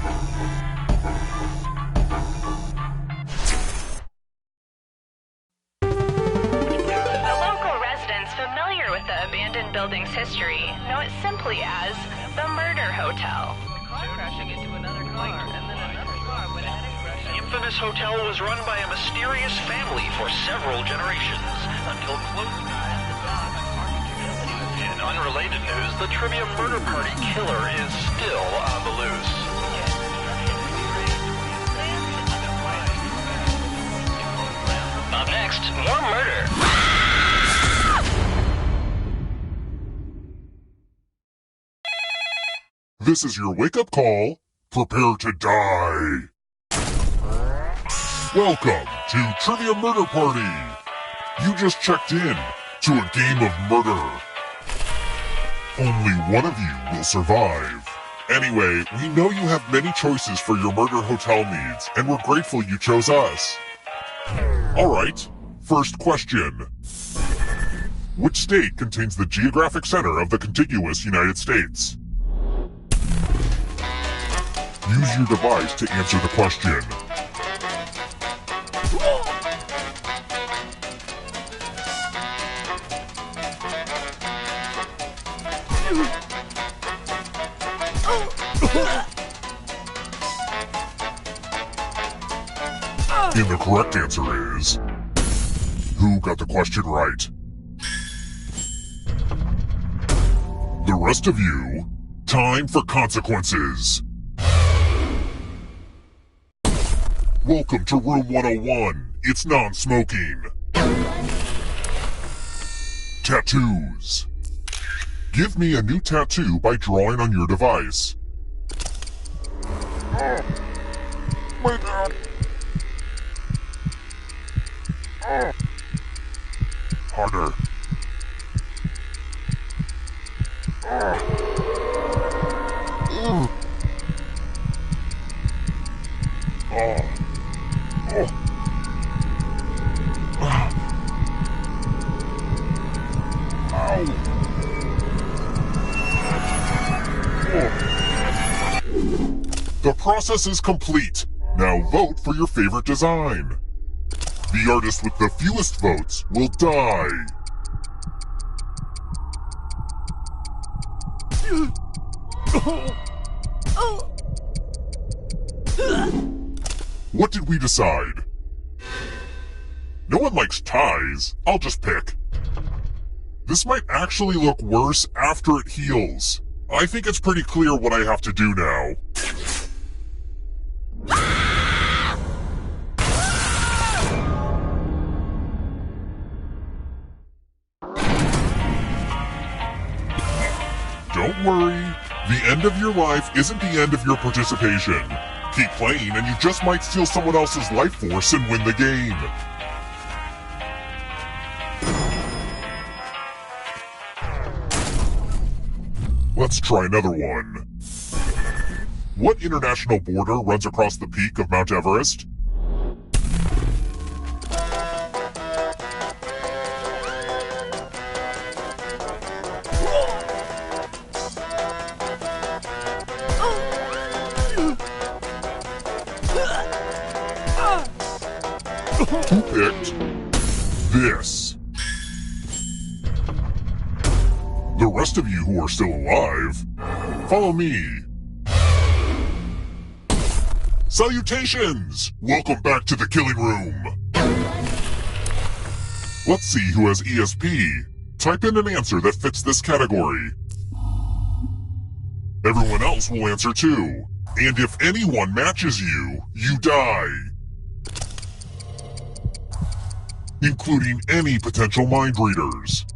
The local residents familiar with the abandoned building's history know it simply as the Murder Hotel. Crashing into another car, and then another car went ahead and crashed. The infamous hotel was run by a mysterious family for several generations, until close by. In unrelated news, the trivia murder party killer is still on the loose. Up next, more murder. This is your wake-up call. Prepare to die. Welcome to Trivia Murder Party. You just checked in to a game of murder. Only one of you will survive. Anyway, we know you have many choices for your murder hotel needs, and we're grateful you chose us. Alright, first question. Which state contains the geographic center of the contiguous United States? Use your device to answer the question. And the correct answer is... Who got the question right? The rest of you, time for consequences. Welcome to Room 101. It's non-smoking. Tattoos. Give me a new tattoo by drawing on your device. My God. Harder. The process is complete. Now vote for your favorite design. The artist with the fewest votes will die. What did we decide? No one likes ties. I'll just pick. This might actually look worse after it heals. I think it's pretty clear what I have to do now. Don't worry, the end of your life isn't the end of your participation. Keep playing and you just might steal someone else's life force and win the game. Let's try another one. What international border runs across the peak of Mount Everest? Who picked this? The rest of you who are still alive, follow me. Salutations! Welcome back to the killing room. Let's see who has ESP. Type in an answer that fits this category. Everyone else will answer too. And if anyone matches you, you die. Including any potential mind readers.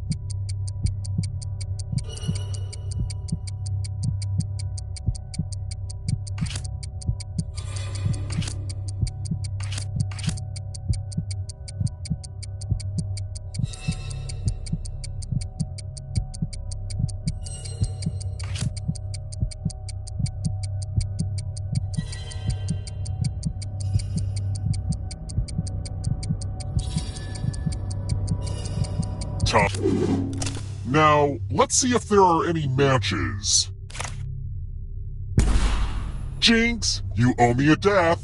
Now, let's see if there are any matches. Jinx, you owe me a death.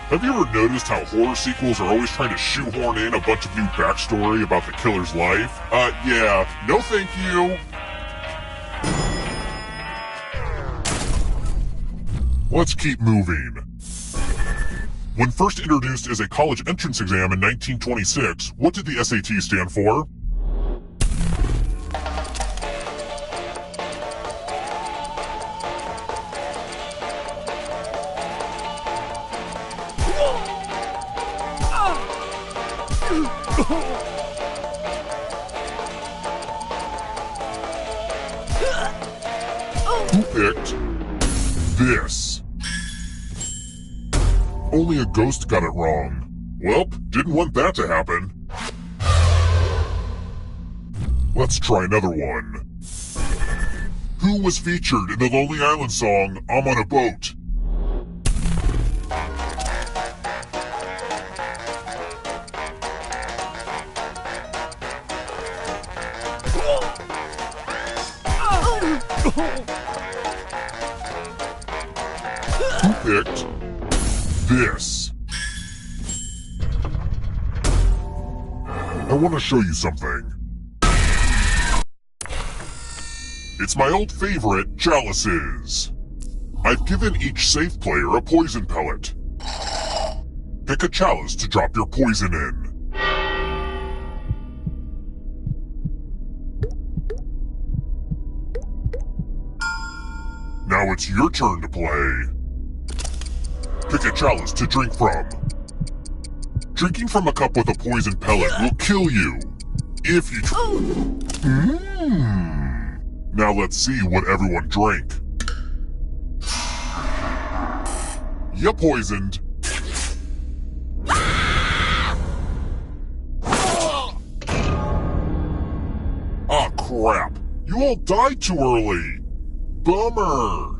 Have you ever noticed how horror sequels are always trying to shoehorn in a bunch of new backstory about the killer's life? Yeah, no thank you. Let's keep moving. When first introduced as a college entrance exam in 1926, what did the SAT stand for? Who picked this? Only a ghost got it wrong. Welp, didn't want that to happen. Let's try another one. Who was featured in the Lonely Island song, I'm on a Boat? Who picked this? I want to show you something. It's my old favorite, chalices. I've given each safe player a poison pellet. Pick a chalice to drop your poison in. Now it's your turn to play. Pick a chalice to drink from. Drinking from a cup with a poison pellet will kill you. If you Now let's see what everyone drank. You poisoned. Ah, crap. You all died too early. Bummer.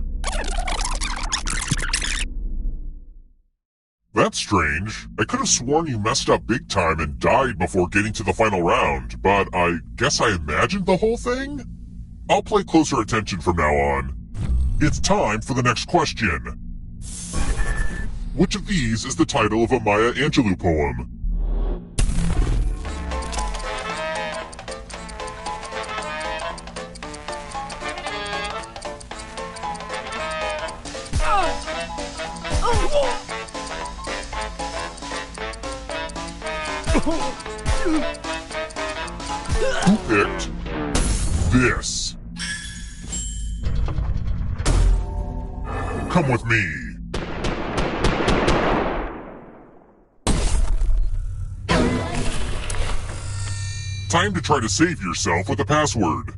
That's strange. I could have sworn you messed up big time and died before getting to the final round, but I guess I imagined the whole thing? I'll pay closer attention from now on. It's time for the next question. Which of these is the title of a Maya Angelou poem? Who picked this? Come with me. Time to try to save yourself with a password.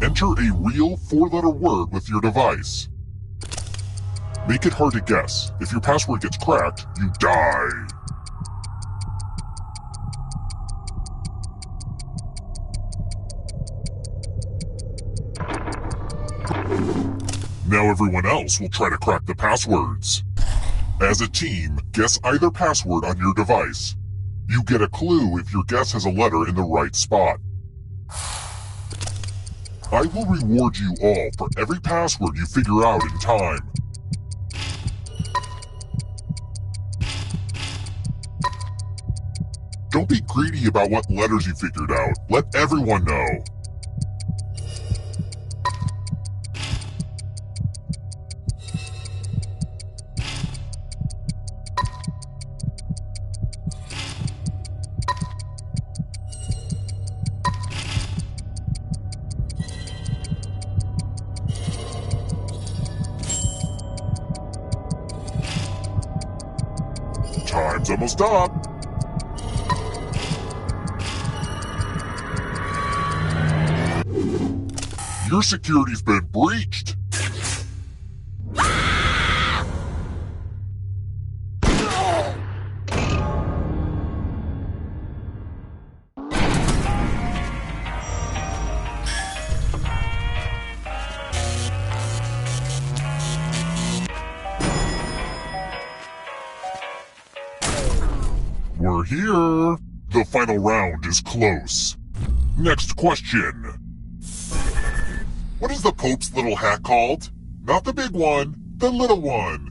Enter a real 4-letter word with your device. Make it hard to guess. If your password gets cracked, you die. Now everyone else will try to crack the passwords. As a team, guess either password on your device. You get a clue if your guess has a letter in the right spot. I will reward you all for every password you figure out in time. Don't be greedy about what letters you figured out. Let everyone know. Time's almost up. Your security's been breached. Hear, hear. The final round is close. Next question. What is the Pope's little hat called? Not the big one, the little one.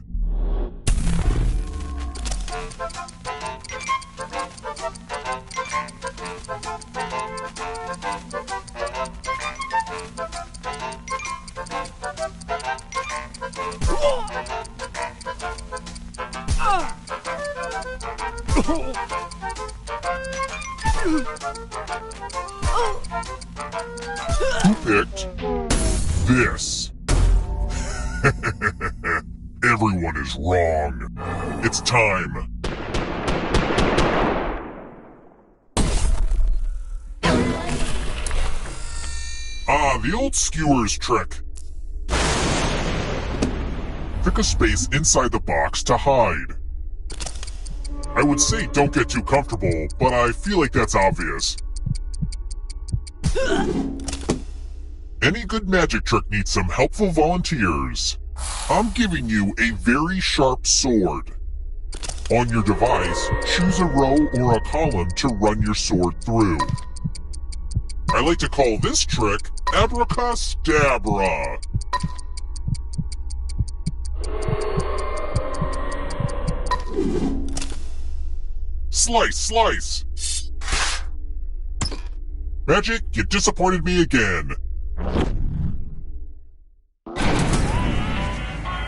Who picked this? Everyone is wrong. It's time. The old skewers trick. Pick a space inside the box to hide. I would say don't get too comfortable, but I feel like that's obvious. Any good magic trick needs some helpful volunteers. I'm giving you a very sharp sword. On your device, choose a row or a column to run your sword through. I like to call this trick Abracastabra. Slice, slice! Magic, you disappointed me again.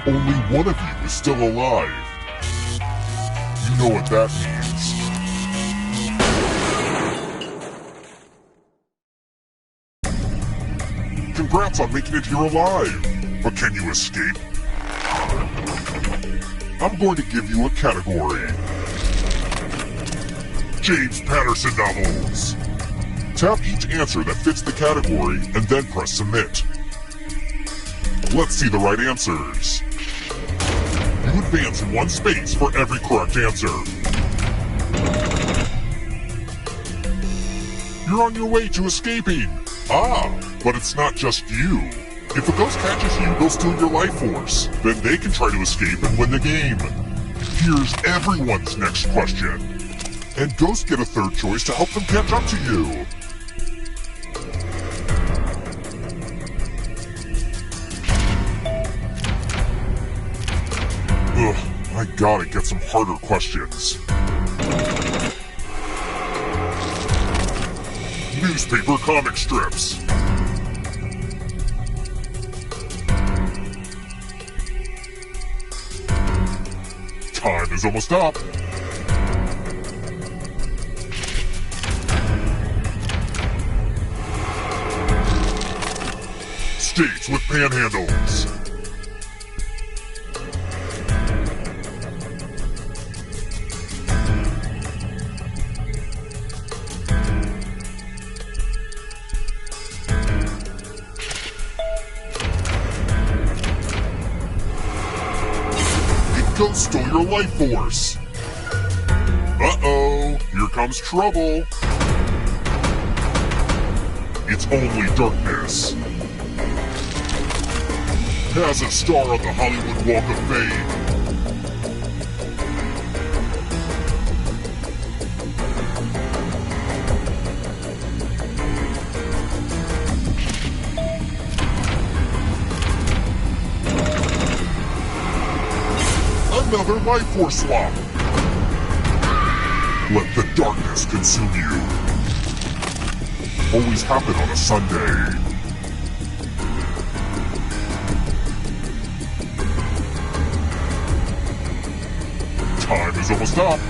Only one of you is still alive. You know what that means. Congrats on making it here alive. But can you escape? I'm going to give you a category. James Patterson novels. Tap each answer that fits the category and then press submit. Let's see the right answers. You advance 1 space for every correct answer. You're on your way to escaping. But it's not just you. If a ghost catches you, they'll steal your life force. Then they can try to escape and win the game. Here's everyone's next question. And ghosts get a third choice to help them catch up to you. I gotta get some harder questions. Newspaper comic strips. Time is almost up. States with panhandles. Ghost stole your life force. Uh-oh, here comes trouble. It's only darkness. Has a star on the Hollywood Walk of Fame. Another life force swap. Let the darkness consume you. Always happen on a Sunday. Time is almost up.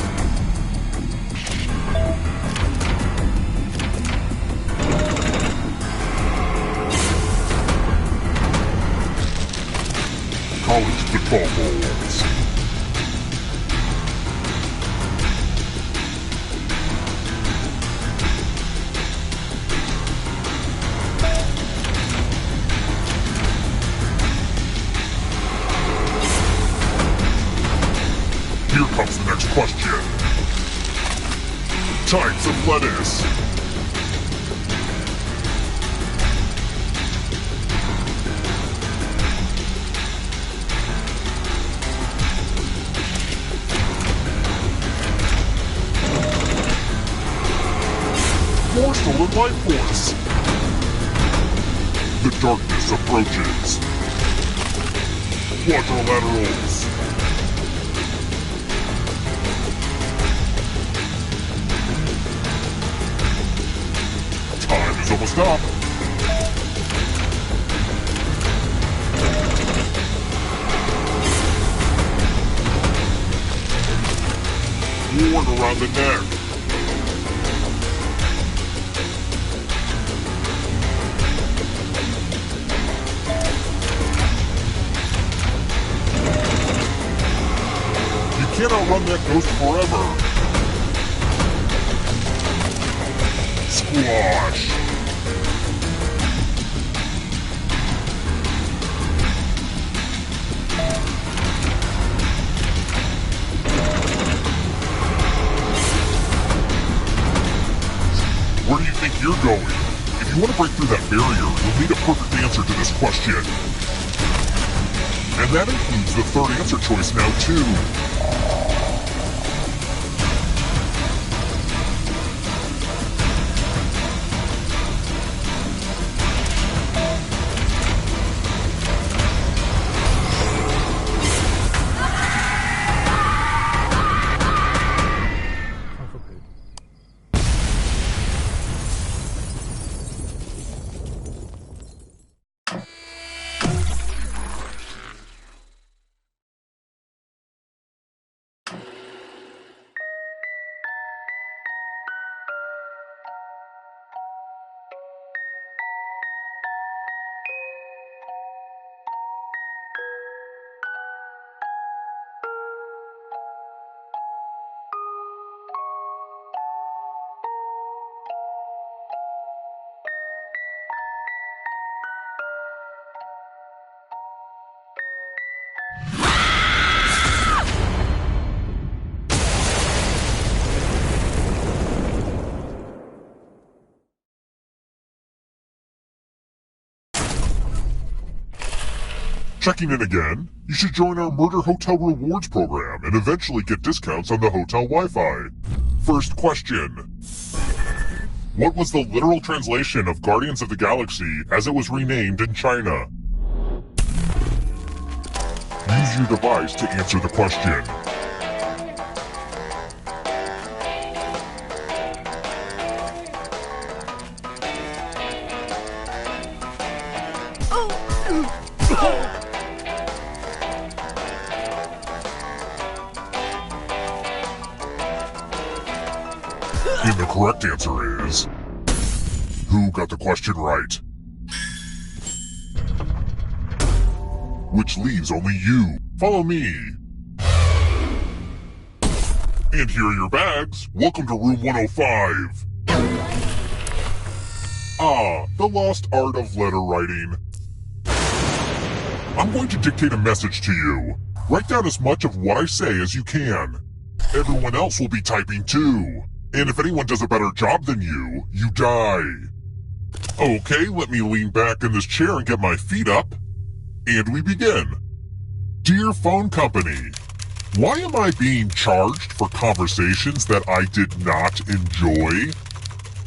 College football bowls. Here comes the next question. Types of lettuce. life force. The darkness approaches. Quadrilaterals. Time is almost up. Worn around the neck. You can't outrun that ghost forever. Squash. Where do you think you're going? If you want to break through that barrier, you'll need a perfect answer to this question. And that includes the third answer choice now, too. Checking in again? You should join our Murder Hotel Rewards program and eventually get discounts on the hotel Wi-Fi. First question. What was the literal translation of Guardians of the Galaxy as it was renamed in China? Use your device to answer the question. And the correct answer is... Who got the question right? Which leaves only you. Follow me. And here are your bags. Welcome to room 105. Ah, the lost art of letter writing. I'm going to dictate a message to you. Write down as much of what I say as you can. Everyone else will be typing too. And if anyone does a better job than you, you die. Okay, let me lean back in this chair and get my feet up. And we begin. Dear phone company, why am I being charged for conversations that I did not enjoy?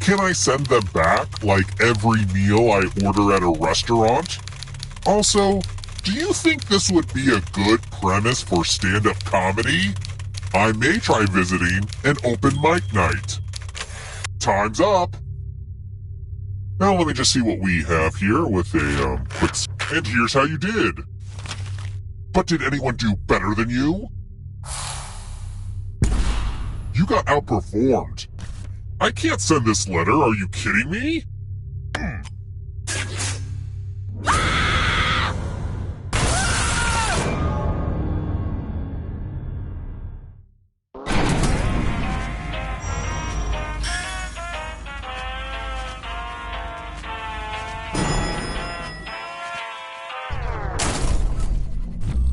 Can I send them back like every meal I order at a restaurant? Also, do you think this would be a good premise for stand-up comedy? I may try visiting an open mic night. Time's up. Now let me just see what we have here with a quick... And here's how you did. But did anyone do better than you? You got outperformed. I can't send this letter, are you kidding me?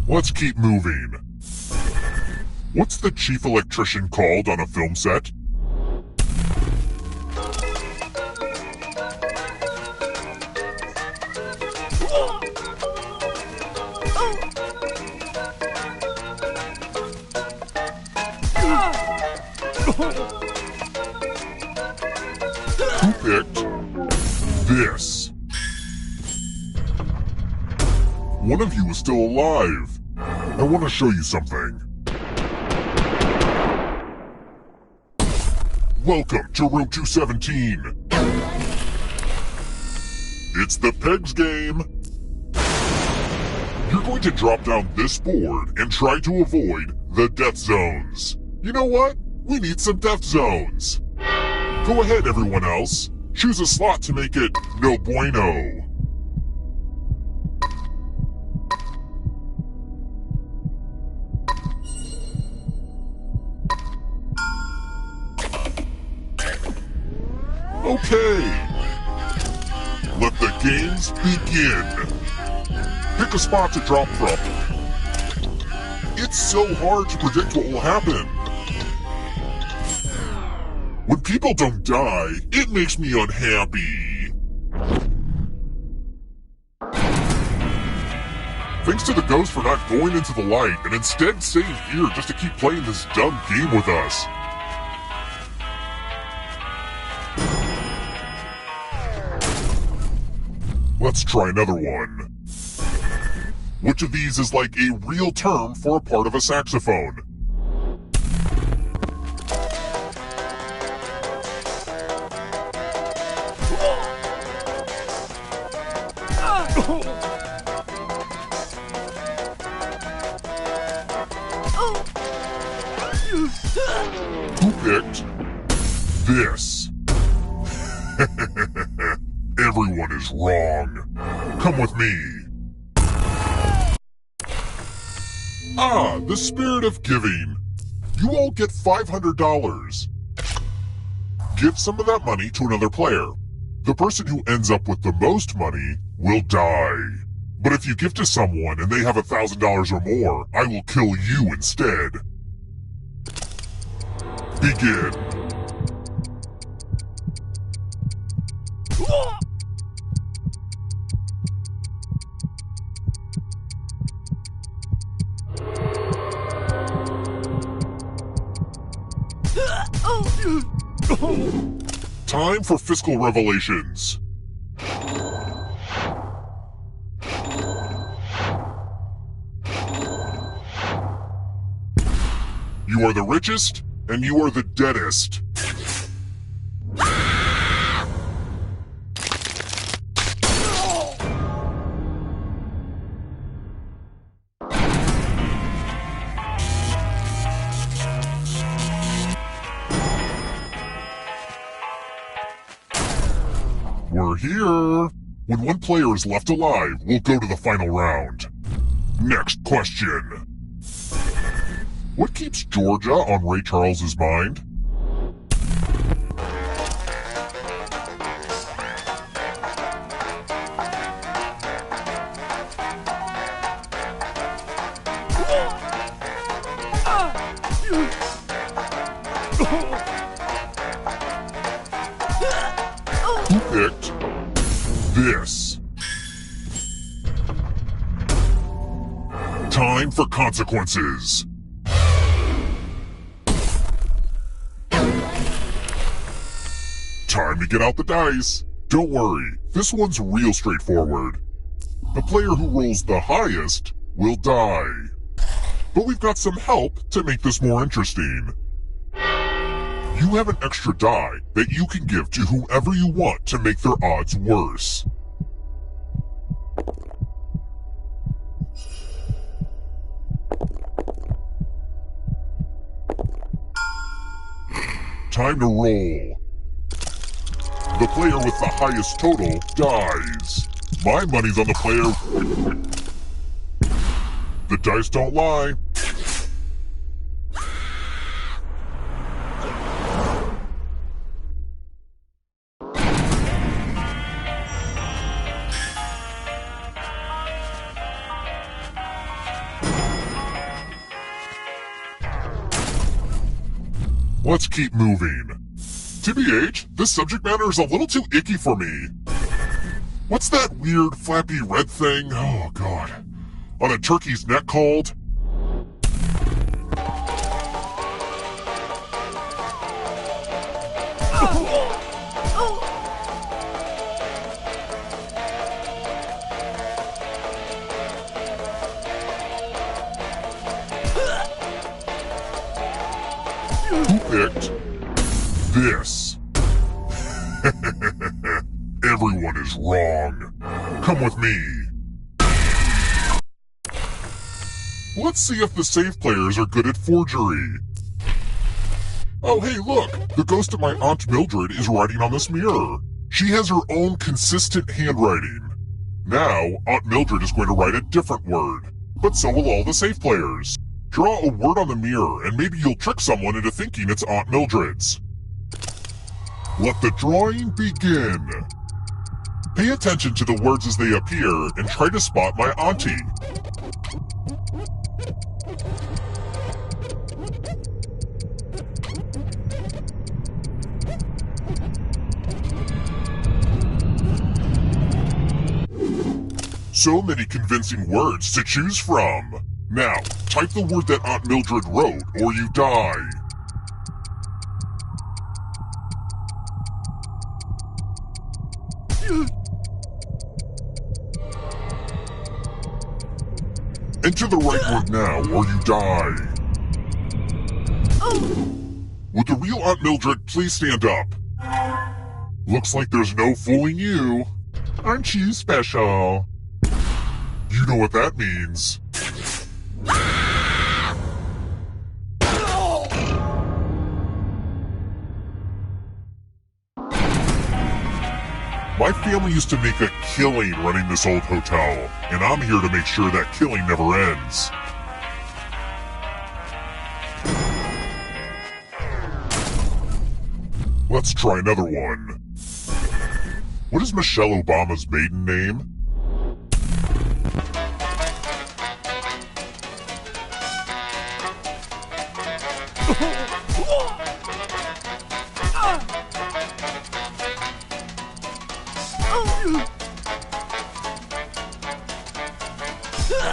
Let's keep moving. What's the chief electrician called on a film set? Who picked one of you is still alive. I want to show you something. Welcome to room 217. It's the Pegs game. You're going to drop down this board and try to avoid the death zones. You know what? We need some death zones. Go ahead, everyone else. Choose a slot to make it no bueno. Okay. Let the games begin. Pick a spot to drop from. It's so hard to predict what will happen. When people don't die, it makes me unhappy. Thanks to the ghost for not going into the light and instead staying here just to keep playing this dumb game with us. Let's try another one. Which of these is like a real term for a part of a saxophone? Who picked this? Everyone is wrong. Come with me. Ah, the spirit of giving. You all get $500. Give some of that money to another player. The person who ends up with the most money will die. But if you give to someone and they have $1,000 or more, I will kill you instead. Begin. Time for fiscal revelations. You are the richest, and you are the deadest. We're here. When one player is left alive, we'll go to the final round. Next question. What keeps Georgia on Ray Charles's mind? Who picked this? Time for consequences. Time to get out the dice. Don't worry, this one's real straightforward. The player who rolls the highest will die. But we've got some help to make this more interesting. You have an extra die that you can give to whoever you want to make their odds worse. Time to roll. The player with the highest total dies. My money's on the player. The dice don't lie. Let's keep moving. TBH, this subject matter is a little too icky for me. What's that weird flappy red thing? Oh god. On a turkey's neck called? Who picked this? Everyone is wrong. Come with me. Let's see if the safe players are good at forgery. Oh, hey, look! The ghost of my Aunt Mildred is writing on this mirror. She has her own consistent handwriting. Now, Aunt Mildred is going to write a different word. But so will all the safe players. Draw a word on the mirror, and maybe you'll trick someone into thinking it's Aunt Mildred's. Let the drawing begin. Pay attention to the words as they appear, and try to spot my auntie. So many convincing words to choose from. Now, type the word that Aunt Mildred wrote, or you die. Enter the right word now, or you die. Would the real Aunt Mildred please stand up? Looks like there's no fooling you. Aren't you special? You know what that means. My family used to make a killing running this old hotel, and I'm here to make sure that killing never ends. Let's try another one. What is Michelle Obama's maiden name?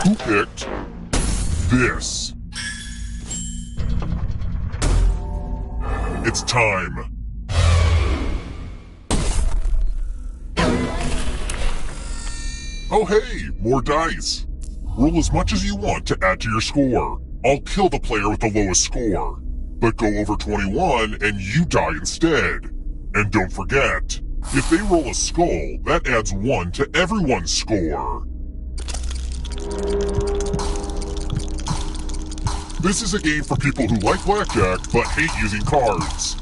Who picked this? It's time. Oh hey, more dice. Roll as much as you want to add to your score. I'll kill the player with the lowest score. But go over 21 and you die instead. And don't forget, if they roll a skull, that adds 1 to everyone's score. This is a game for people who like blackjack but hate using cards.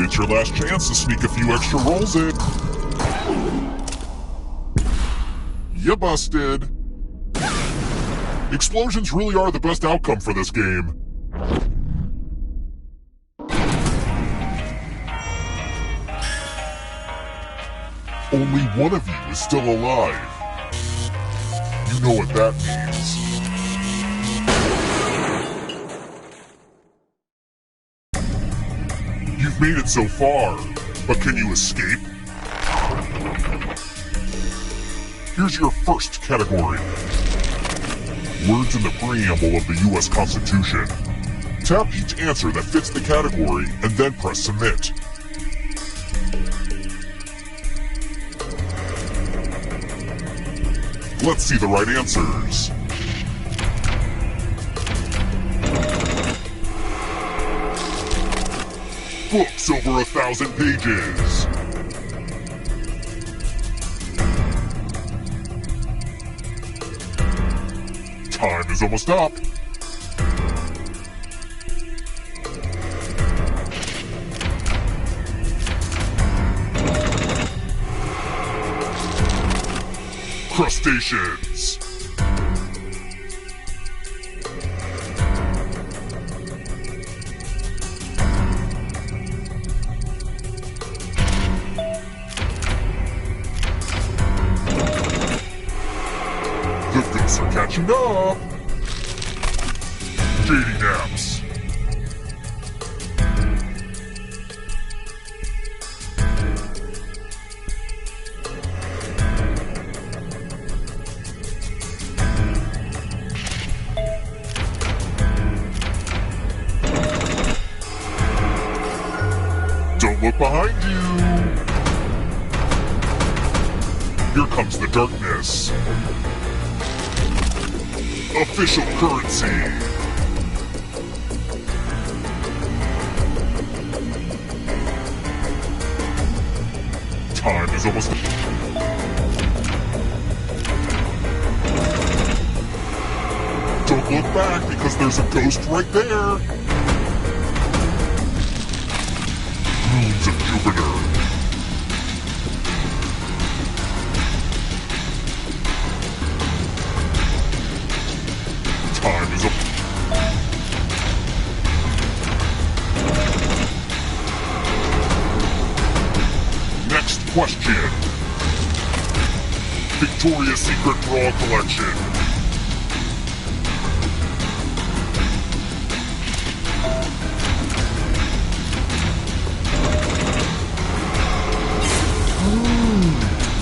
It's your last chance to sneak a few extra rolls in. You busted. Explosions really are the best outcome for this game. Only one of you is still alive. You know what that means. You've made it so far, but can you escape? Here's your first category. Words in the preamble of the U.S. Constitution. Tap each answer that fits the category and then press submit. Let's see the right answers. Books over 1,000 pages. Time is almost up. Crustaceans. The ghosts are catching up. Dating apps. look behind you. Here comes the darkness. Official currency. Time is almost... Don't look back because there's a ghost right there. Moons of Jupiter. Time is up. Next question. Victoria's Secret Bra Collection.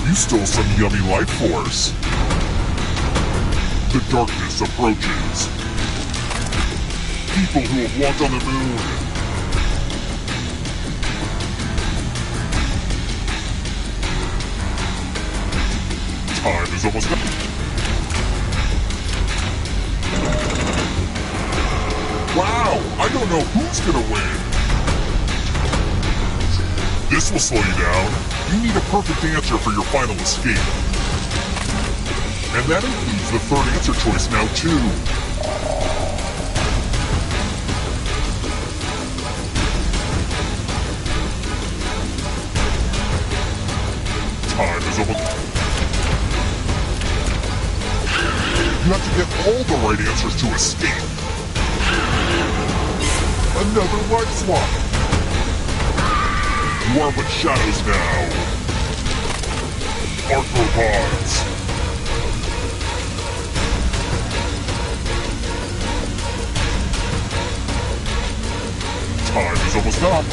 You stole some yummy life force. The darkness approaches. People who have walked on the moon. Time is almost up. Wow, I don't know who's gonna win. This will slow you down. You need a perfect answer for your final escape. And that includes the third answer choice now, too. Time is almost... You have to get all the right answers to escape. Another life swap. You are but shadows now. Arthropods. Time is almost up.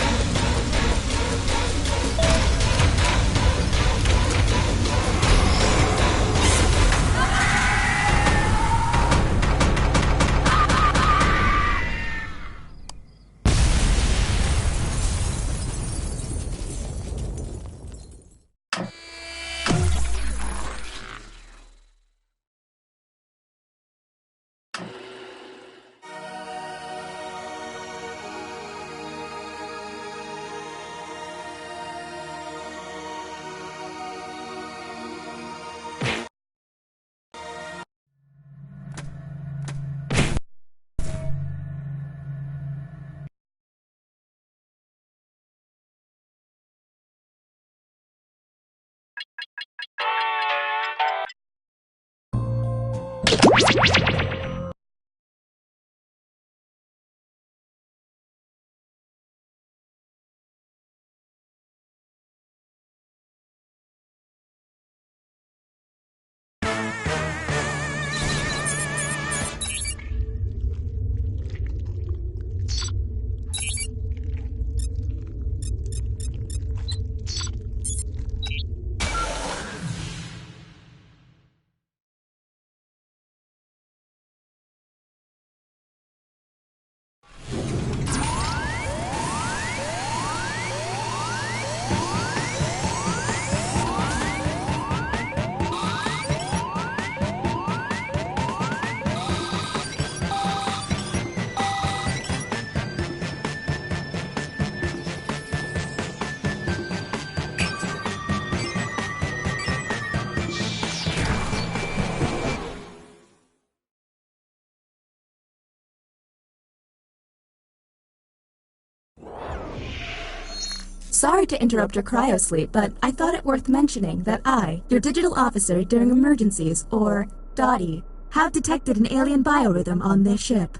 Sorry to interrupt your cryosleep, but I thought it worth mentioning that I, your digital officer during emergencies, or Dottie, have detected an alien biorhythm on this ship.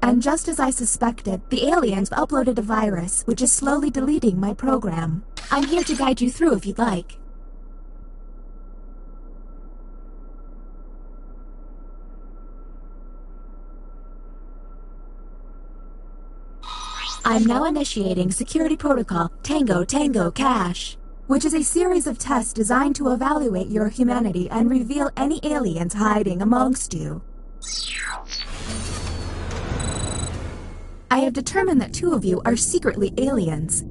And just as I suspected, the aliens uploaded a virus which is slowly deleting my program. I'm here to guide you through if you'd like. I'm now initiating Security Protocol Tango Tango Cash, which is a series of tests designed to evaluate your humanity and reveal any aliens hiding amongst you. I have determined that 2 of you are secretly aliens.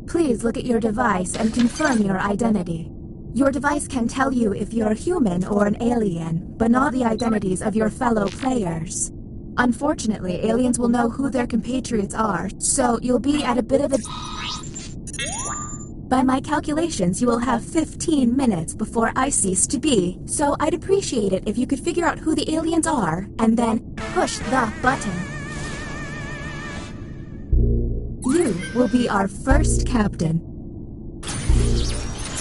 Please look at your device and confirm your identity. Your device can tell you if you're a human or an alien, but not the identities of your fellow players. Unfortunately, aliens will know who their compatriots are, so you'll be at a bit of a... By my calculations, you will have 15 minutes before I cease to be, so I'd appreciate it if you could figure out who the aliens are, and then push the button. You will be our first captain.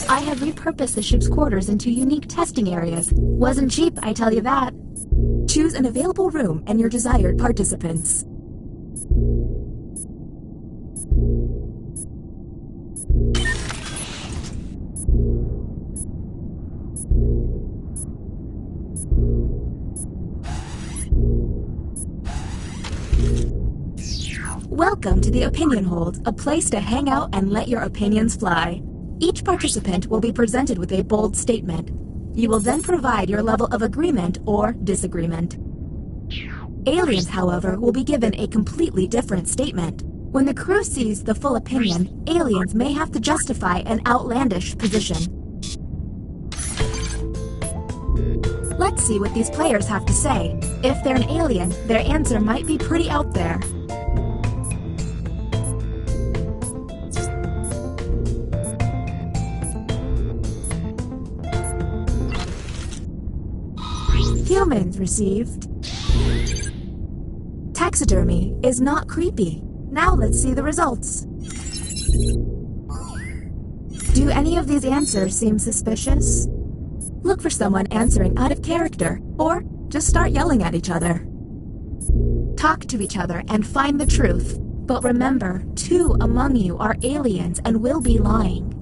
I have repurposed the ship's quarters into unique testing areas. Wasn't cheap, I tell you that. Choose an available room and your desired participants. Welcome to the Opinion Hold, a place to hang out and let your opinions fly. Each participant will be presented with a bold statement. You will then provide your level of agreement or disagreement. Aliens, however, will be given a completely different statement. When the crew sees the full opinion, aliens may have to justify an outlandish position. Let's see what these players have to say. If they're an alien, their answer might be pretty out there. Humans received. Taxidermy is not creepy. Now let's see the results. Do any of these answers seem suspicious? Look for someone answering out of character, or just start yelling at each other. Talk to each other and find the truth. But remember, 2 among you are aliens and will be lying.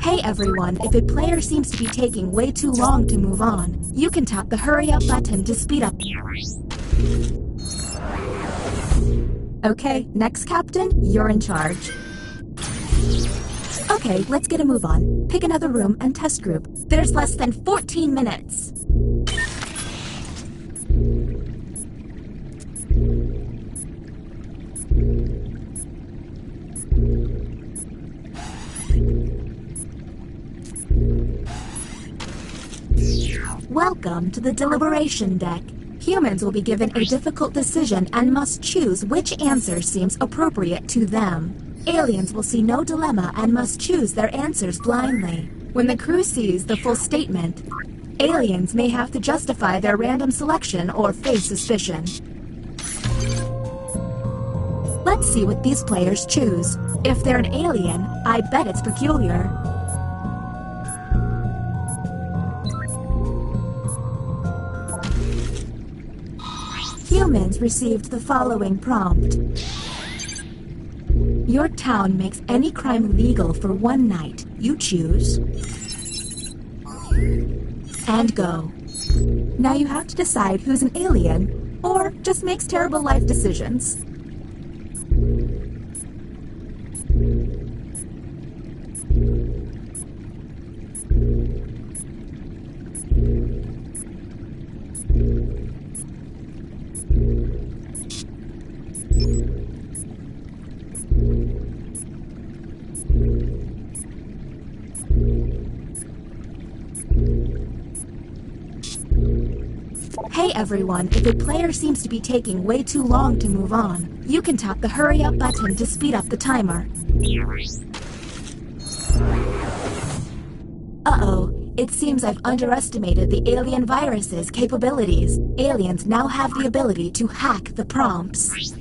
Hey everyone, if a player seems to be taking way too long to move on, you can tap the hurry up button to speed up. Okay, next captain, you're in charge. Okay, let's get a move on. Pick another room and test group. There's less than 14 minutes. Welcome to the deliberation deck. Humans will be given a difficult decision and must choose which answer seems appropriate to them. Aliens will see no dilemma and must choose their answers blindly. When the crew sees the full statement, aliens may have to justify their random selection or face suspicion. Let's see what these players choose. If they're an alien, I bet it's peculiar. Humans received the following prompt. Your town makes any crime legal for one night. You choose. And go. Now you have to decide who's an alien, or just makes terrible life decisions. Hey everyone, if a player seems to be taking way too long to move on, you can tap the hurry up button to speed up the timer. Uh-oh, it seems I've underestimated the alien virus's capabilities. Aliens now have the ability to hack the prompts.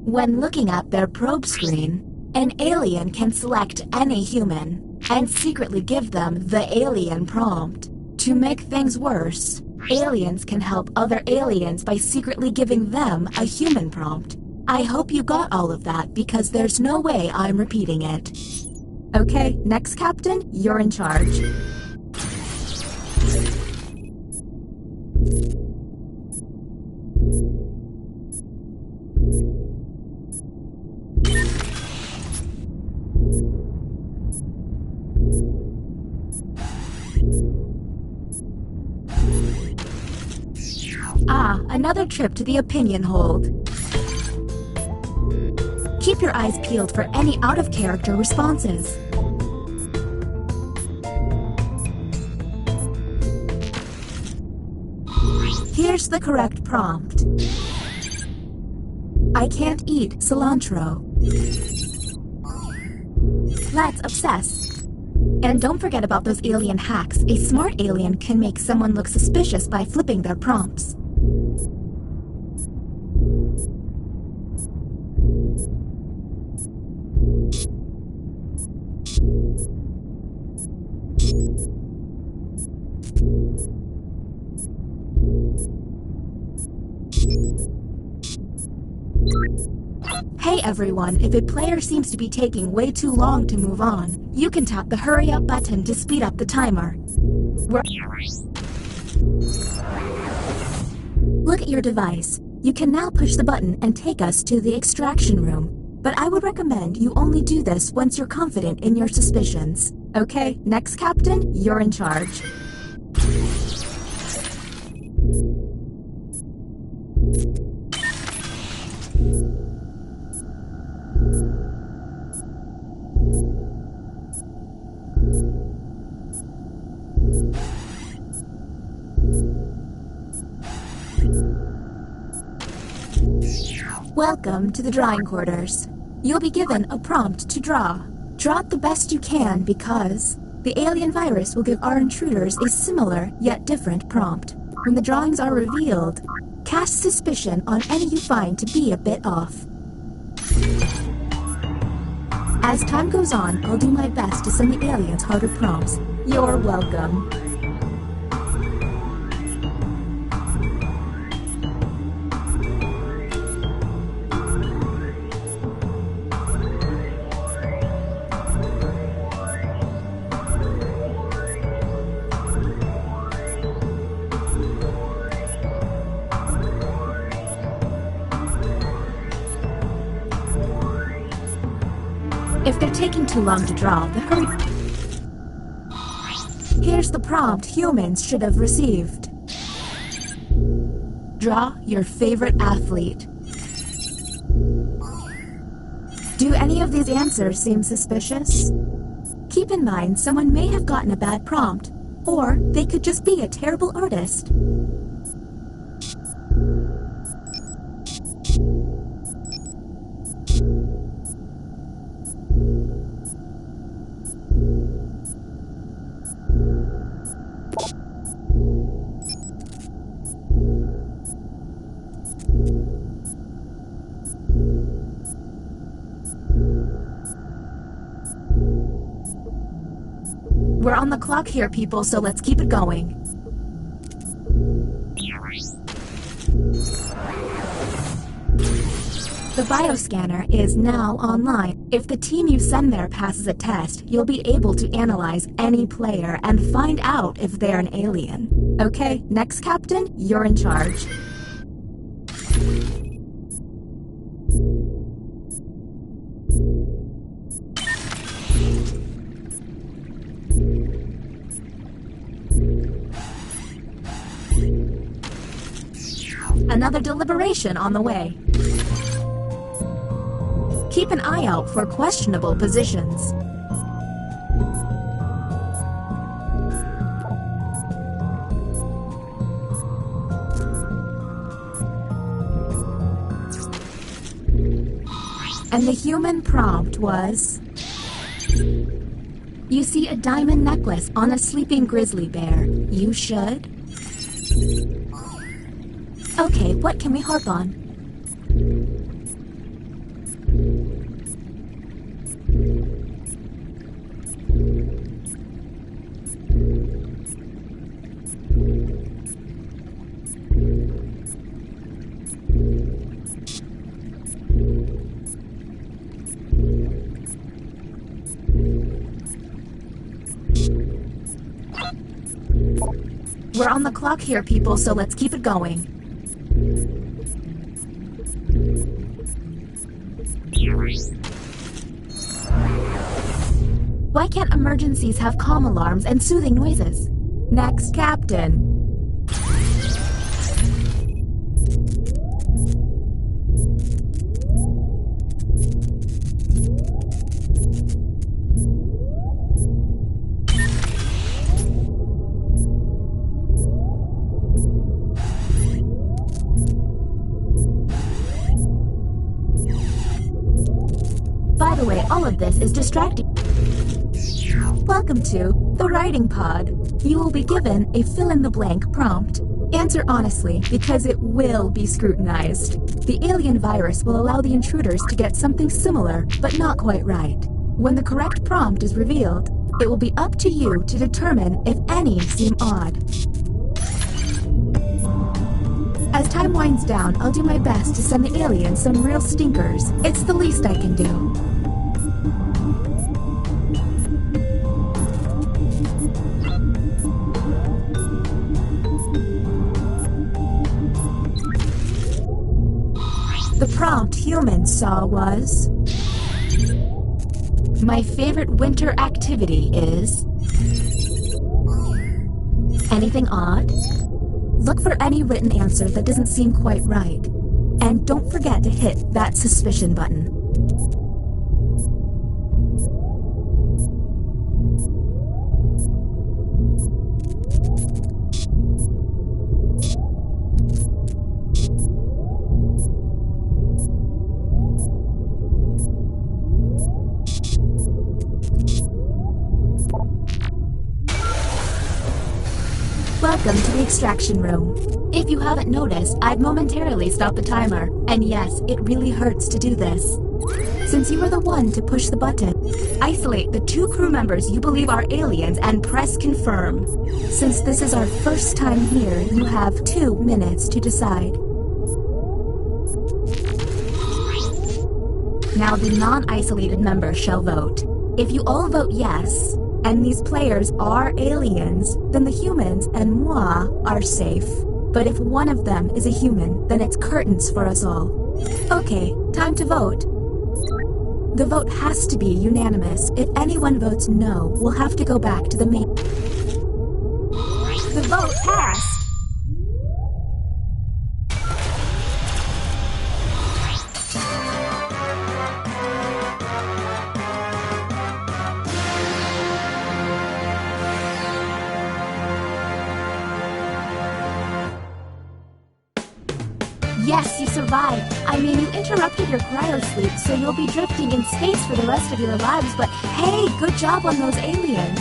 When looking at their probe screen, an alien can select any human and secretly give them the alien prompt. To make things worse, aliens can help other aliens by secretly giving them a human prompt. I hope you got all of that because there's no way I'm repeating it. Okay, next captain, you're in charge. Ah, another trip to the opinion hold. Keep your eyes peeled for any out-of-character responses. Here's the correct prompt. I can't eat cilantro. Let's obsess. And don't forget about those alien hacks. A smart alien can make someone look suspicious by flipping their prompts. Hey everyone, if a player seems to be taking way too long to move on, you can tap the hurry up button to speed up the timer. Look at your device. You can now push the button and take us to the extraction room. But I would recommend you only do this once you're confident in your suspicions. Okay, next Captain, you're in charge. Welcome to the drawing quarters. You'll be given a prompt to draw. Draw it the best you can because the alien virus will give our intruders a similar yet different prompt. When the drawings are revealed, cast suspicion on any you find to be a bit off. As time goes on, I'll do my best to send the aliens harder prompts. You're welcome. If they're taking too long to draw, the hurry... Here's the prompt humans should have received. Draw your favorite athlete. Do any of these answers seem suspicious? Keep in mind, someone may have gotten a bad prompt, or they could just be a terrible artist. We're on the clock here, people, so let's keep it going. The bioscanner is now online. If the team you send there passes a test, you'll be able to analyze any player and find out if they're an alien. Okay, next Captain, you're in charge. Another deliberation on the way. Keep an eye out for questionable positions. And the human prompt was... You see a diamond necklace on a sleeping grizzly bear. You should... Okay, what can we harp on? We're on the clock here, people, so let's keep it going. Why can't emergencies have calm alarms and soothing noises? Next, Captain. the way, all of this is distracting. Welcome to the Writing Pod. You will be given a fill-in-the-blank prompt. Answer honestly, because it will be scrutinized. The alien virus will allow the intruders to get something similar, but not quite right. When the correct prompt is revealed, it will be up to you to determine if any seem odd. As time winds down, I'll do my best to send the aliens some real stinkers. It's the least I can do. The prompt humans saw was... My favorite winter activity is... Anything odd? Look for any written answer that doesn't seem quite right. And don't forget to hit that suspicion button. Welcome to the extraction room. If you haven't noticed, I've momentarily stopped the timer, and yes, it really hurts to do this. Since you were the one to push the button, isolate the 2 crew members you believe are aliens and press confirm. Since this is our first time here, you have 2 minutes to decide. Now the non-isolated members shall vote. If you all vote yes, and these players are aliens, then the humans and moi are safe. But if one of them is a human, then it's curtains for us all. Okay, time to vote. The vote has to be unanimous. If anyone votes no, we'll have to go back to the main... The vote passed! Yes, you survived. I mean, you interrupted your cryosleep, so you'll be drifting in space for the rest of your lives, but hey, good job on those aliens.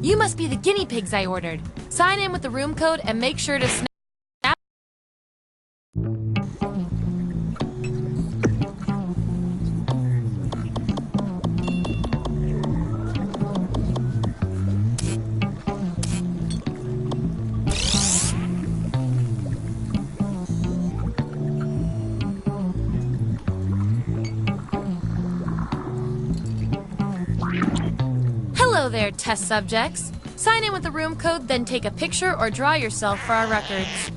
You must be the guinea pigs I ordered. Sign in with the room code and make sure to snap. Hello there, test subjects. Sign in with the room code, then take a picture or draw yourself for our records.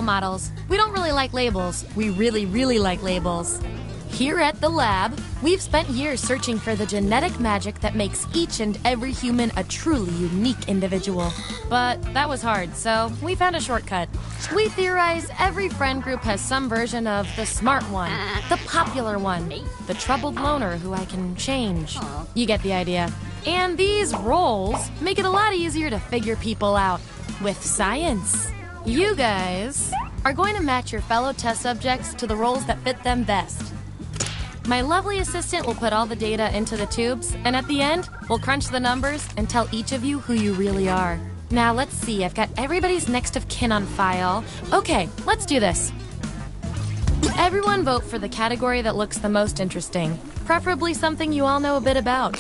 models. We don't really like labels. We really, really like labels. Here at the lab, we've spent years searching for the genetic magic that makes each and every human a truly unique individual. But that was hard, so we found a shortcut. We theorize every friend group has some version of the smart one, the popular one, the troubled loner who I can change. You get the idea. And these roles make it a lot easier to figure people out with science. You guys are going to match your fellow test subjects to the roles that fit them best. My lovely assistant will put all the data into the tubes, and at the end, we'll crunch the numbers and tell each of you who you really are. Now, let's see. I've got everybody's next of kin on file. Okay, let's do this. Everyone vote for the category that looks the most interesting, preferably something you all know a bit about.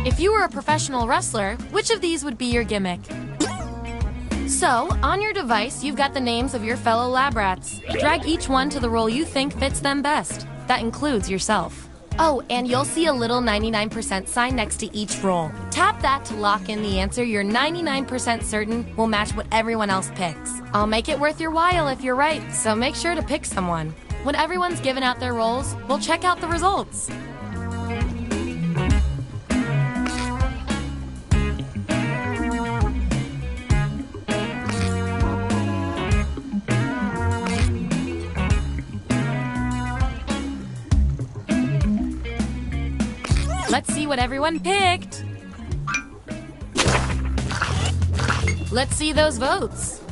If you were a professional wrestler, which of these would be your gimmick? So, on your device, you've got the names of your fellow lab rats. Drag each one to the role you think fits them best. That includes yourself. Oh, and you'll see a little 99% sign next to each role. Tap that to lock in the answer you're 99% certain will match what everyone else picks. I'll make it worth your while if you're right, so make sure to pick someone. When everyone's given out their roles, we'll check out the results. Let's see what everyone picked. Let's see those votes.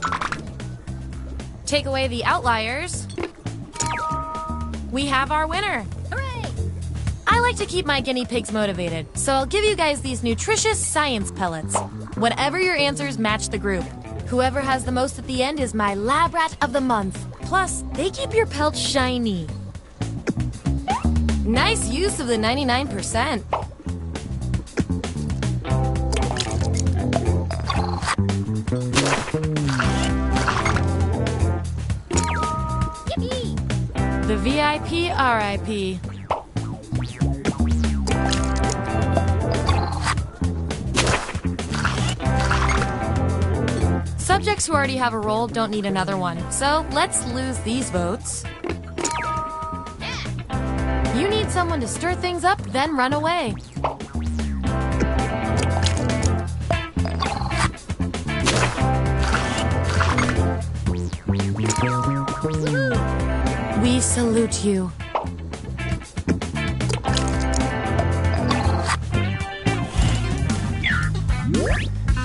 Take away the outliers. We have our winner. Hooray! I like to keep my guinea pigs motivated, so I'll give you guys these nutritious science pellets. Whatever your answers, match the group. Whoever has the most at the end is my lab rat of the month. Plus, they keep your pelts shiny. Nice use of the 99%. Yippee! The VIP RIP. Subjects who already have a role don't need another one, so let's lose these votes. You need someone to stir things up, then run away. We salute you.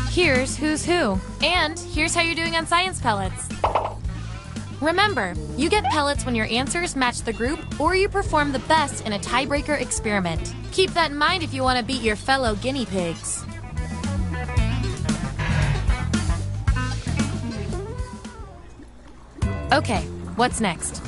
Here's who's who. And here's how you're doing on science pellets. Remember, you get pellets when your answers match the group or you perform the best in a tiebreaker experiment. Keep that in mind if you want to beat your fellow guinea pigs. Okay, what's next?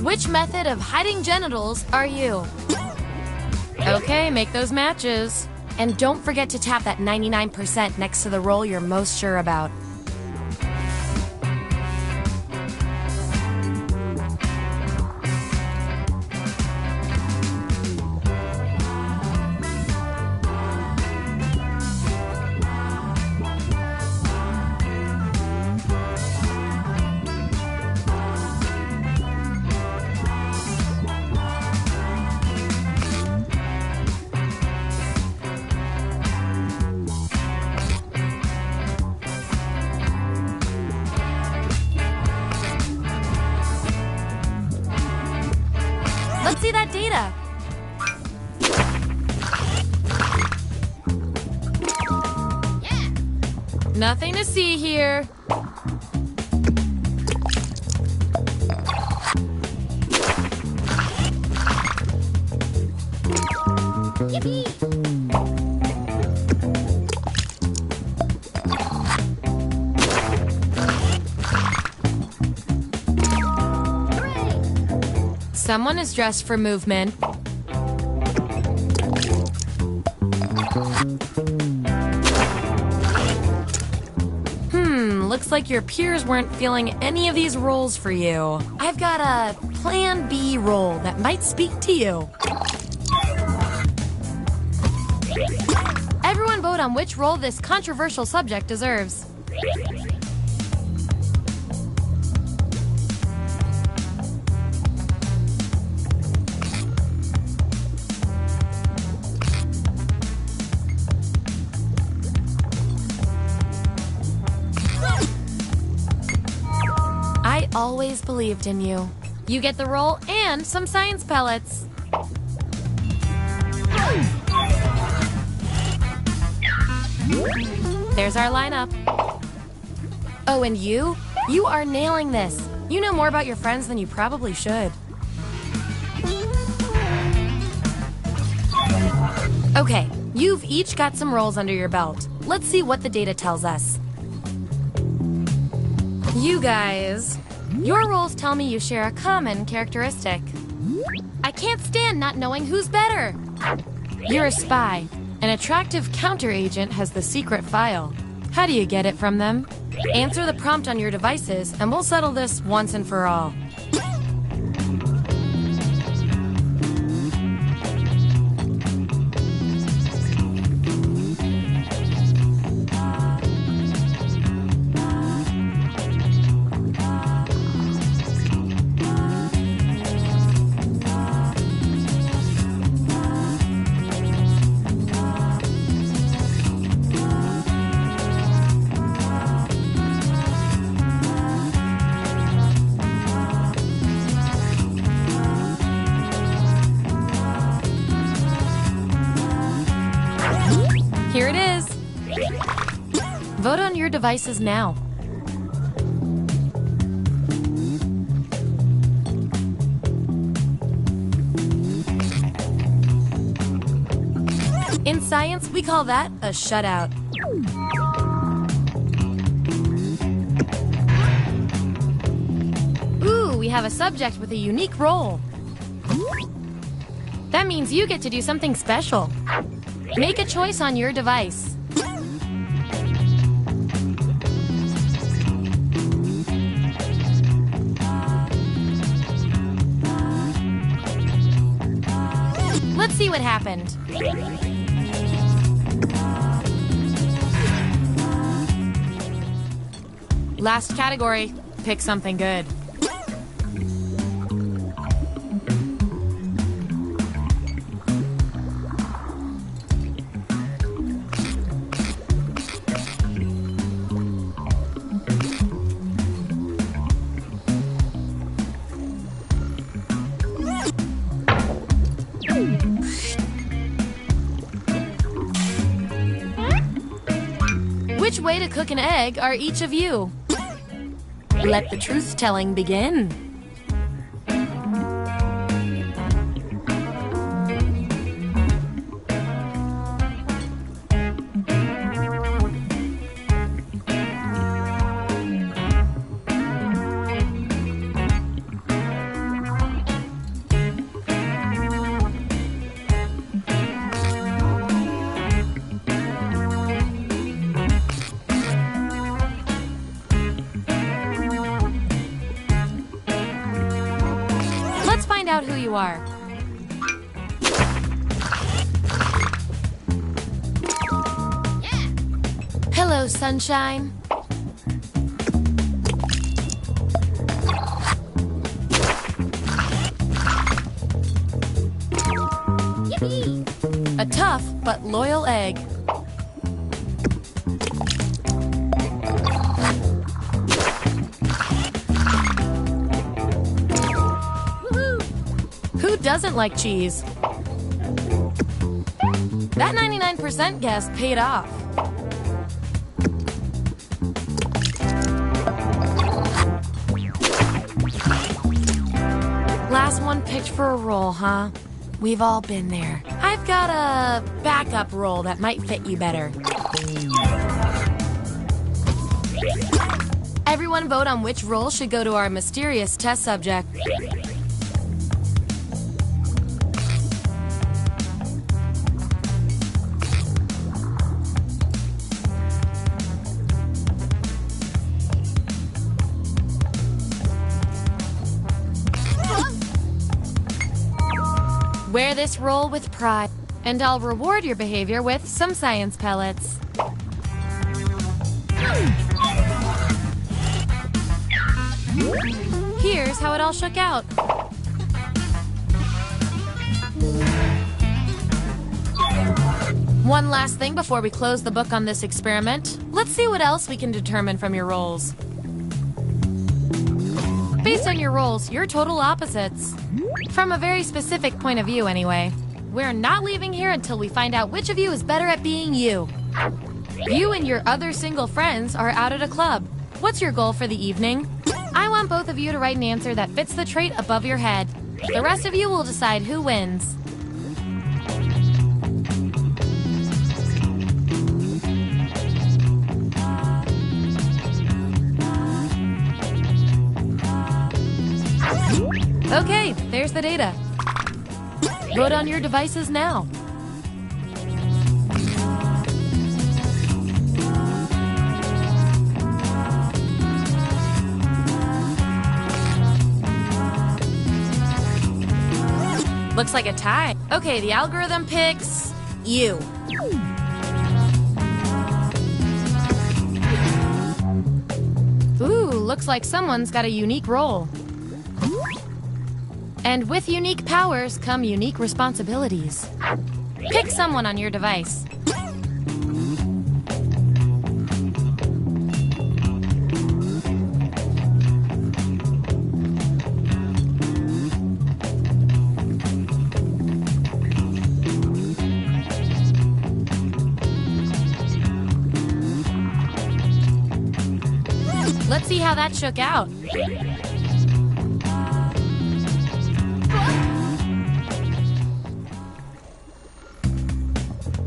Which method of hiding genitals are you? Okay, make those matches. And don't forget to tap that 99% next to the role you're most sure about. Let's see that data. Nothing to see here. Someone is dressed for movement. Looks like your peers weren't feeling any of these roles for you. I've got a Plan B role that might speak to you. Everyone vote on which role this controversial subject deserves. I always believed in you. You get the role and some science pellets. There's our lineup. Oh, and you? You are nailing this. You know more about your friends than you probably should. Okay, you've each got some roles under your belt. Let's see what the data tells us. You guys, your roles tell me you share a common characteristic. I can't stand not knowing who's better. You're a spy. An attractive counteragent has the secret file. How do you get it from them? Answer the prompt on your devices, and we'll settle this once and for all. Here it is. Vote on your devices now. In science, we call that a shutout. Ooh, we have a subject with a unique role. That means you get to do something special. Make a choice on your device. Let's see what happened. Last category. Pick something good. Which way to cook an egg are each of you? Let the truth-telling begin. Let's find out who you are. Hello, sunshine. A tough but loyal egg. Who doesn't like cheese? That 99% guess paid off. last one picked for a role, huh? We've all been there. I've got a backup role that might fit you better. Everyone vote on which role should go to our mysterious test subject. Wear this role with pride, and I'll reward your behavior with some science pellets. Here's how it all shook out. One last thing before we close the book on this experiment. Let's see what else we can determine from your roles. Based on your roles, you're total opposites. From a very specific point of view, anyway. We're not leaving here until we find out which of you is better at being you. You and your other single friends are out at a club. What's your goal for the evening? I want both of you to write an answer that fits the trait above your head. The rest of you will decide who wins. Okay, there's the data. Vote on your devices now. Looks like a tie. Okay, the algorithm picks you. Ooh, looks like someone's got a unique role. And with unique powers come unique responsibilities. Pick someone on your device. Let's see how that shook out.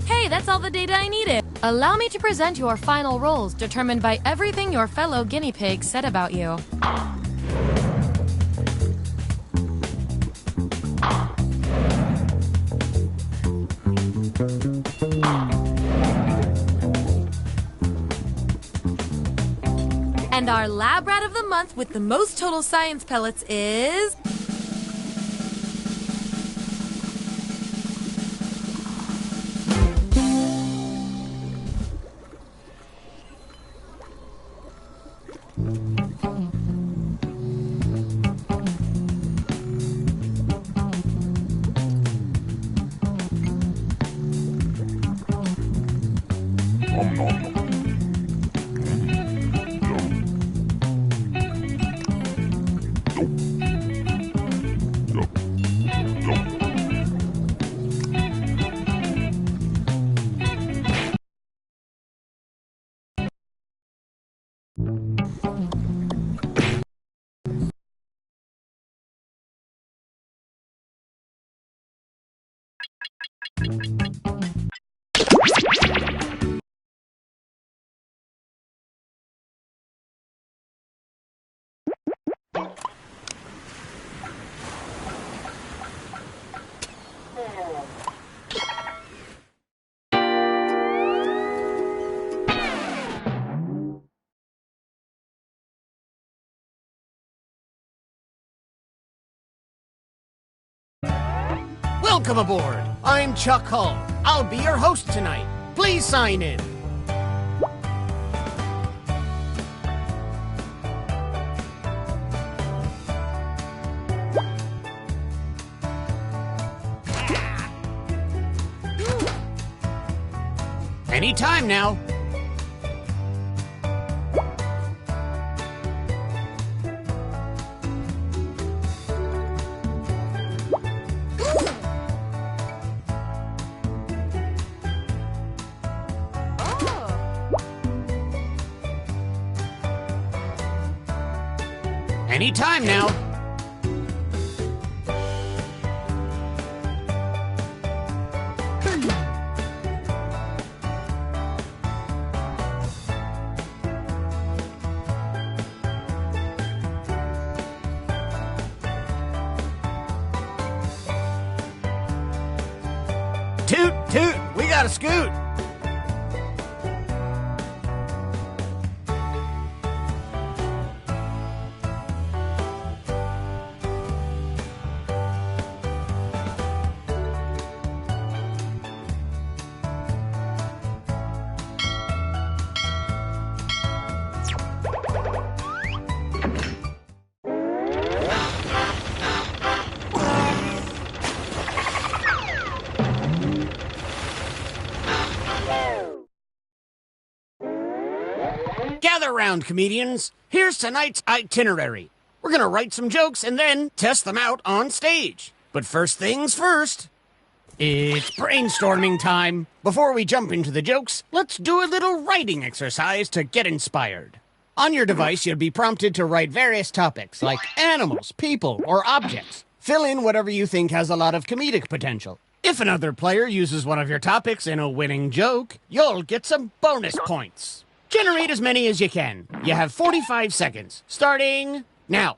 Hey, that's all the data I needed. Allow me to present your final roles, determined by everything your fellow guinea pigs said about you. And our lab rat of the month with the most total science pellets is... Welcome aboard! I'm Chuck Hull. I'll be your host tonight. Please sign in. Anytime now. Anytime now. Toot, toot, we got a scoot. Gather round, comedians. Here's tonight's itinerary. We're gonna write some jokes and then test them out on stage. But first things first, it's brainstorming time. Before we jump into the jokes, let's do a little writing exercise to get inspired. On your device, you'll be prompted to write various topics like animals, people, or objects. Fill in whatever you think has a lot of comedic potential. If another player uses one of your topics in a winning joke, you'll get some bonus points. Generate as many as you can. You have 45 seconds, starting now.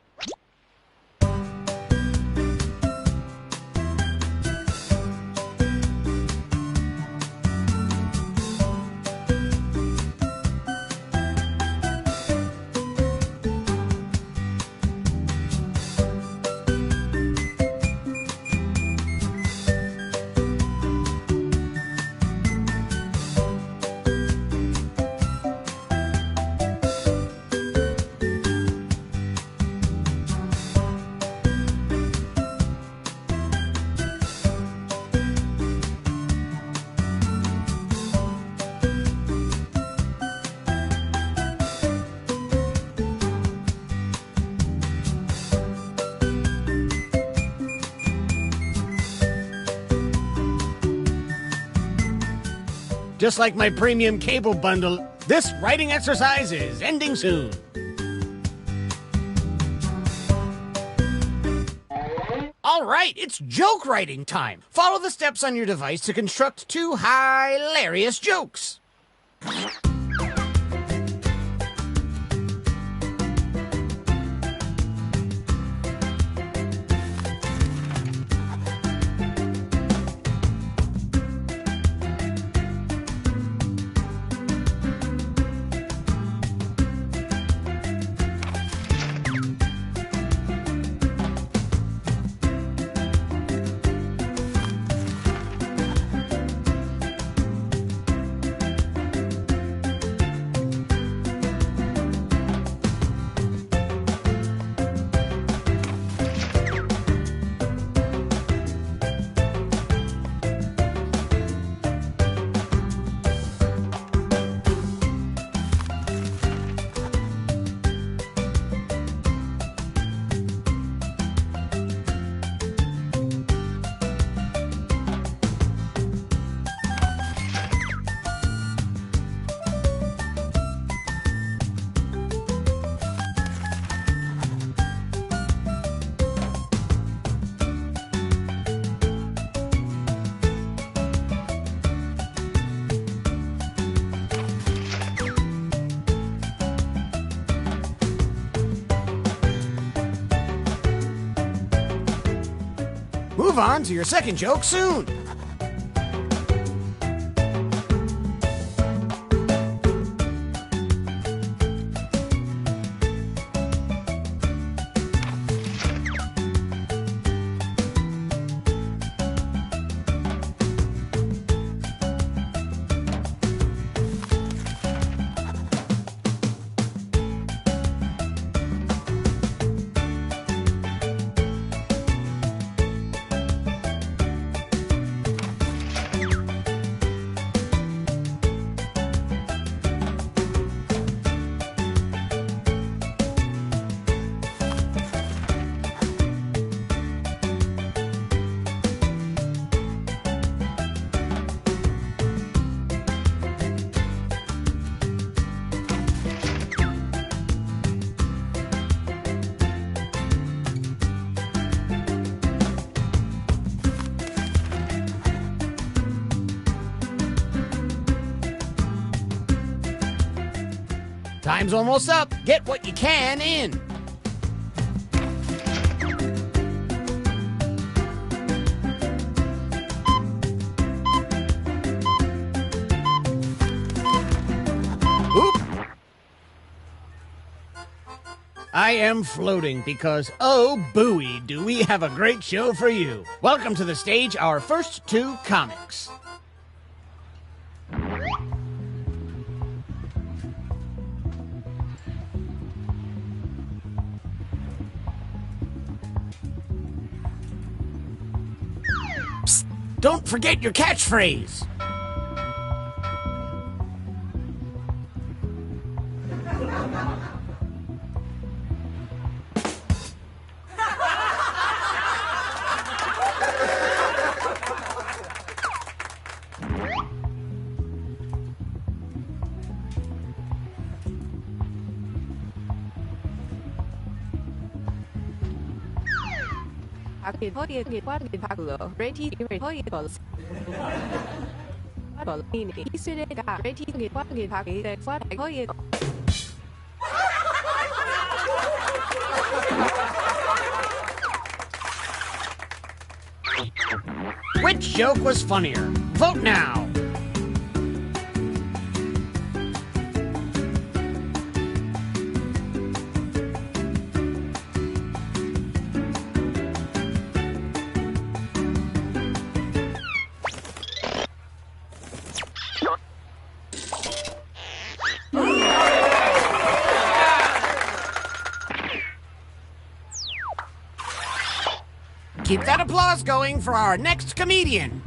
Just like my premium cable bundle, this writing exercise is ending soon. All right, it's joke writing time. Follow the steps on your device to construct 2 hilarious jokes. Move on to your second joke soon. Time's almost up. Get what you can in. I am floating because, oh, booey, do we have a great show for you. Welcome to the stage, our first two comics. Psst, don't forget your catchphrase. Which joke was funnier? Vote now! Keep that applause going for our next comedian.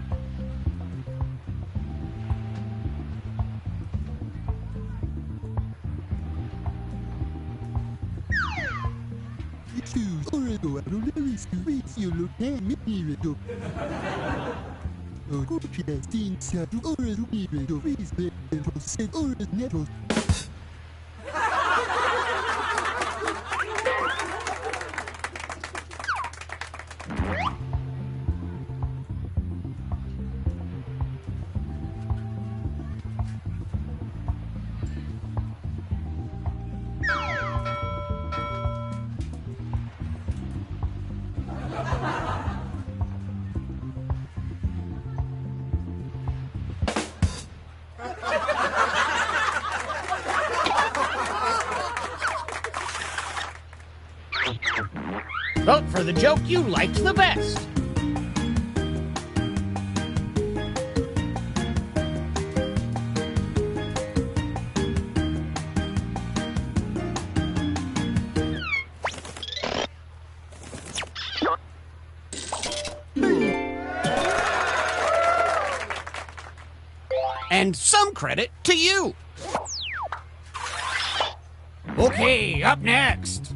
Vote for the joke you liked the best. And some credit to you. Okay, up next.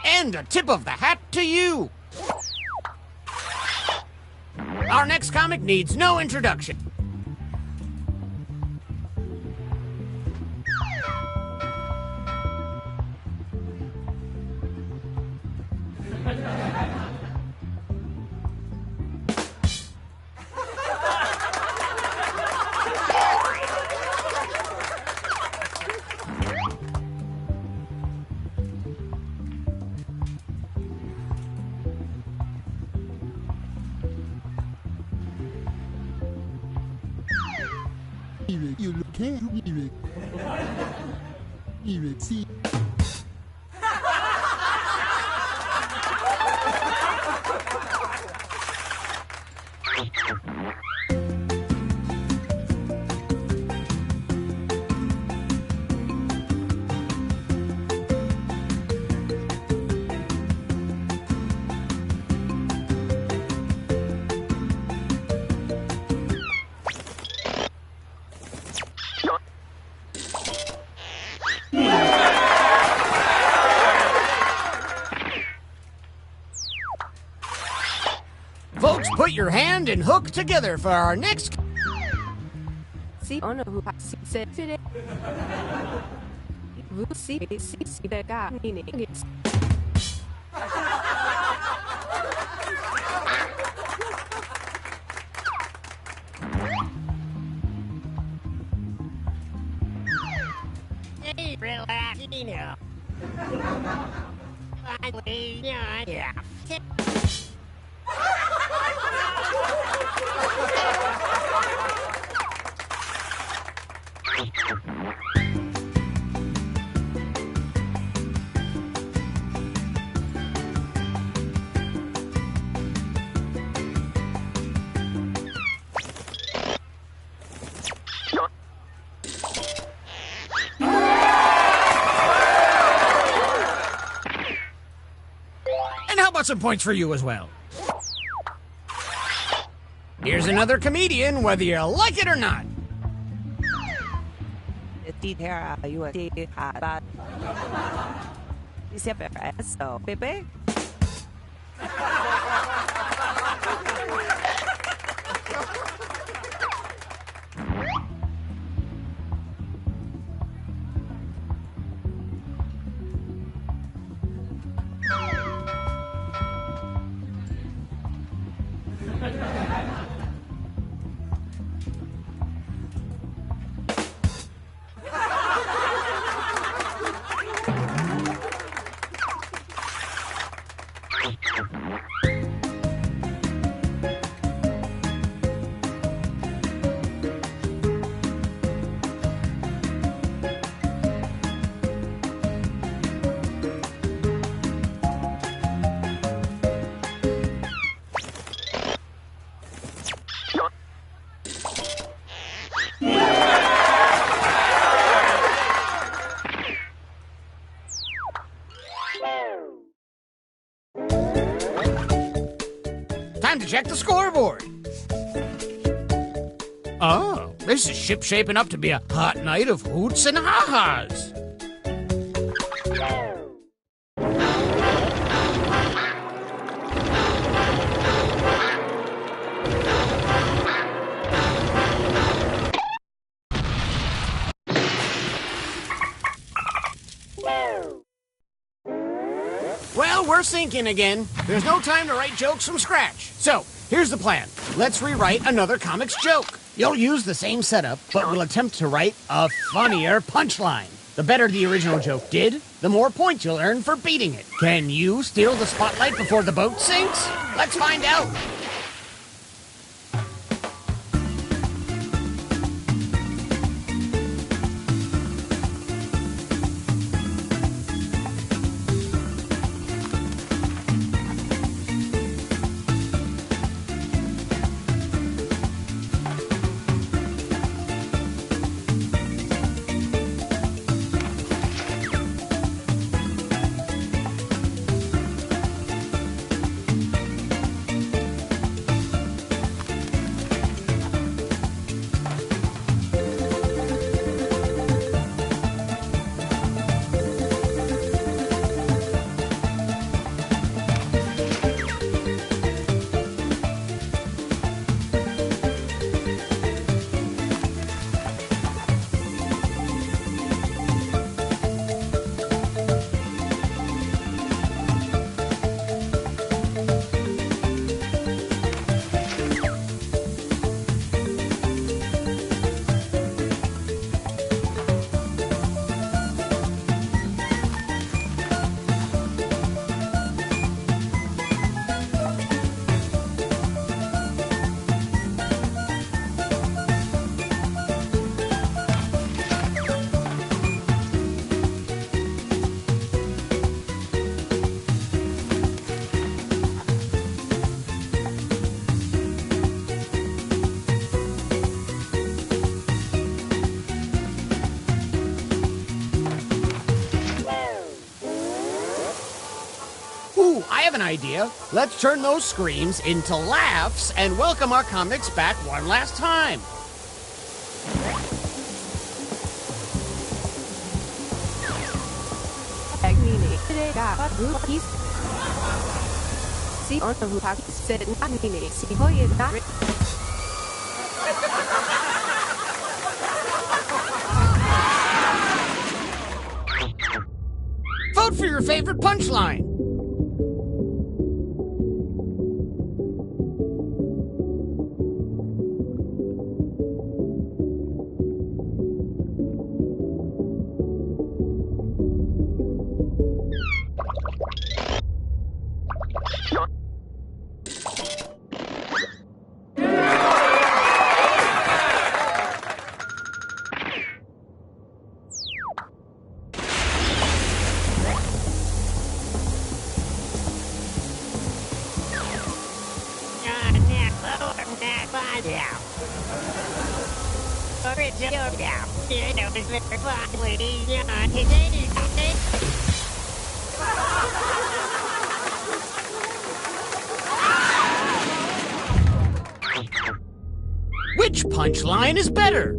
And a tip of the hat to you. Our next comic needs no introduction. put your hand and hook together for our next... Hey, relax, you know. Yeah. And how about some points for you as well? Here's another comedian, whether you like it or not. Bebe? Time to check the scoreboard. Oh, this is shaping up to be a hot night of hoots and ha-has. Well, we're sinking again. There's no time to write jokes from scratch. So, here's the plan. Let's rewrite another comics joke. You'll use the same setup, but we'll attempt to write a funnier punchline. The better the original joke did, the more points you'll earn for beating it. Can you steal the spotlight before the boat sinks? Let's find out. Ooh, I have an idea. Let's turn those screams into laughs and welcome our comics back one last time. see on the rock said not meaning see boy is not Vote for your favorite punchline. Which punchline is better?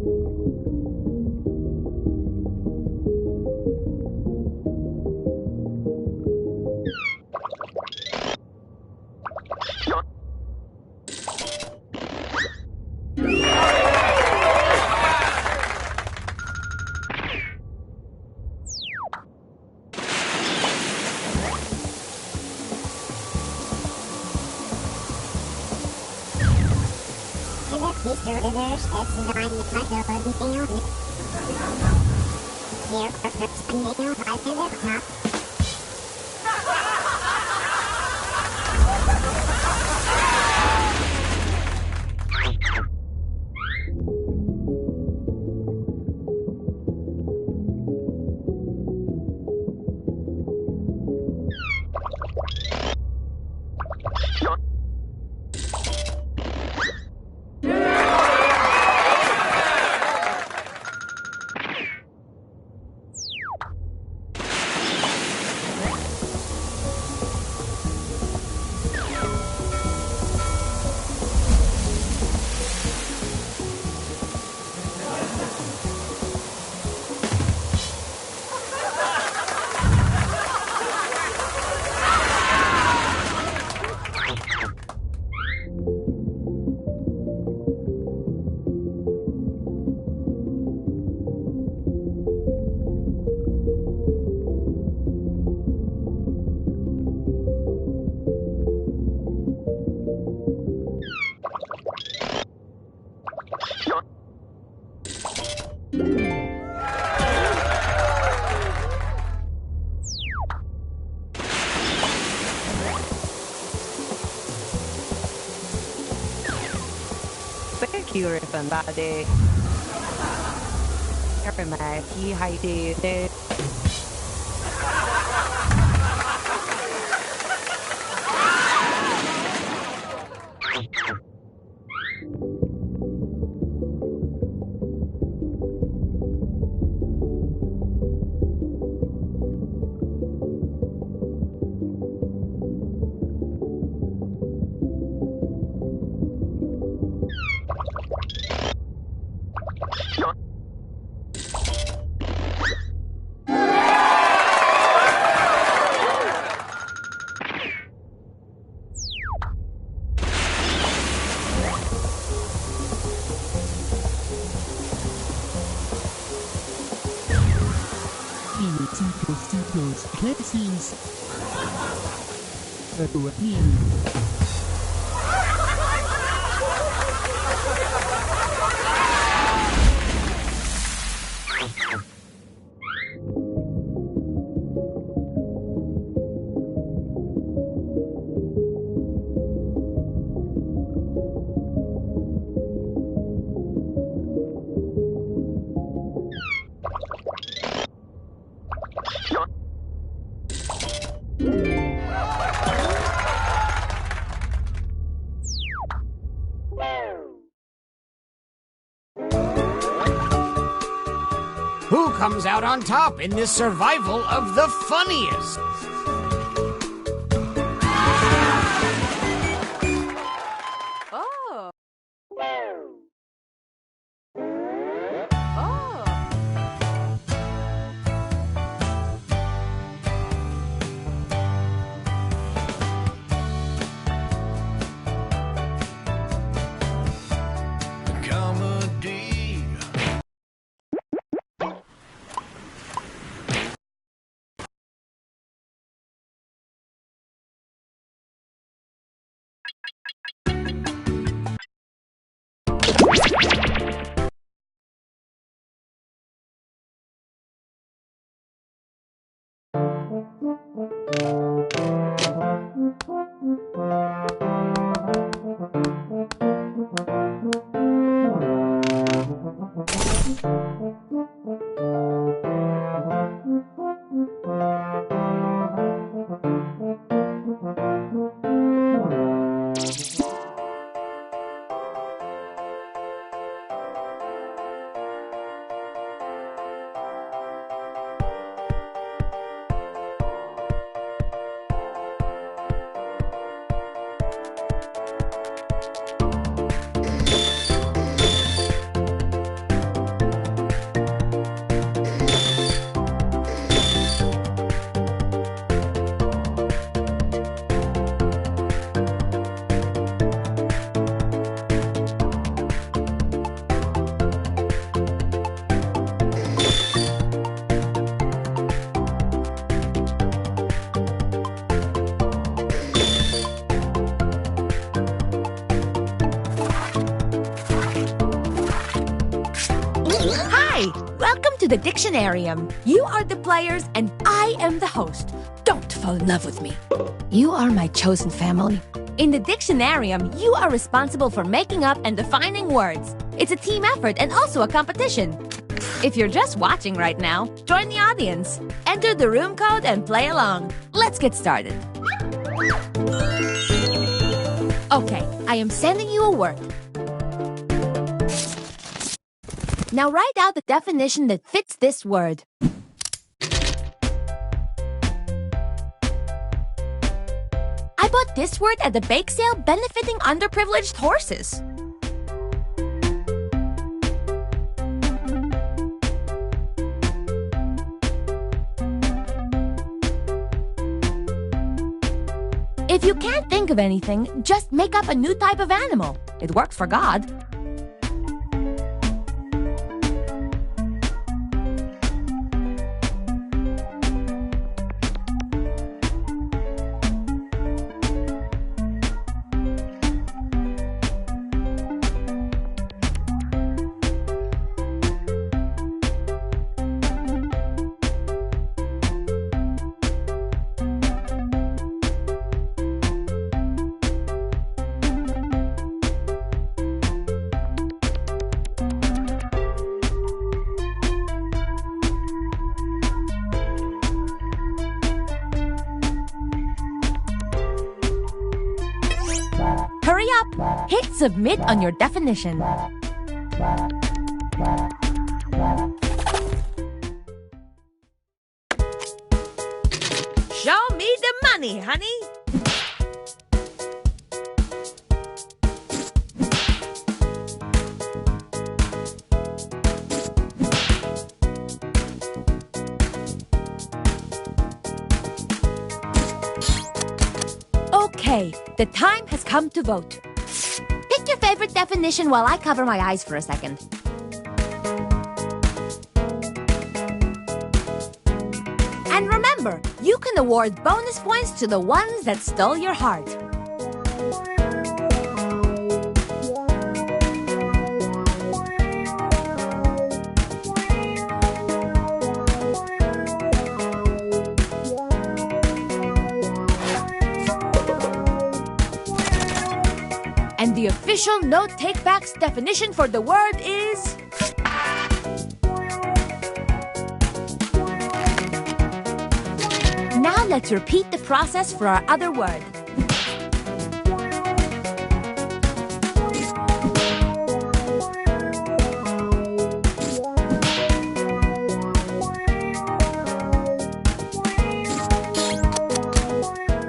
Thank you, everybody. Everybody, I did it. Cutscenes.ตัวที่ Who comes out on top in this survival of the funniest? Oh. Oh. Hi! Welcome to the Dictionarium. You are the players and I am the host. Don't fall in love with me. You are my chosen family. In the Dictionarium, you are responsible for making up and defining words. It's a team effort and also a competition. If you're just watching right now, join the audience. Enter the room code and play along. Let's get started. Okay, I am sending you a word. Now write out the definition that fits this word. I bought this word at the bake sale benefiting underprivileged horses. If you can't think of anything, just make up a new type of animal. It works for God. Hurry up! Hit submit on your definition. Show me the money, honey! Okay, the time has come to vote. Pick your favorite definition while I cover my eyes for a second. And remember, you can award bonus points to the ones that stole your heart. And the official No Takebacks definition for the word is... Now let's repeat the process for our other word.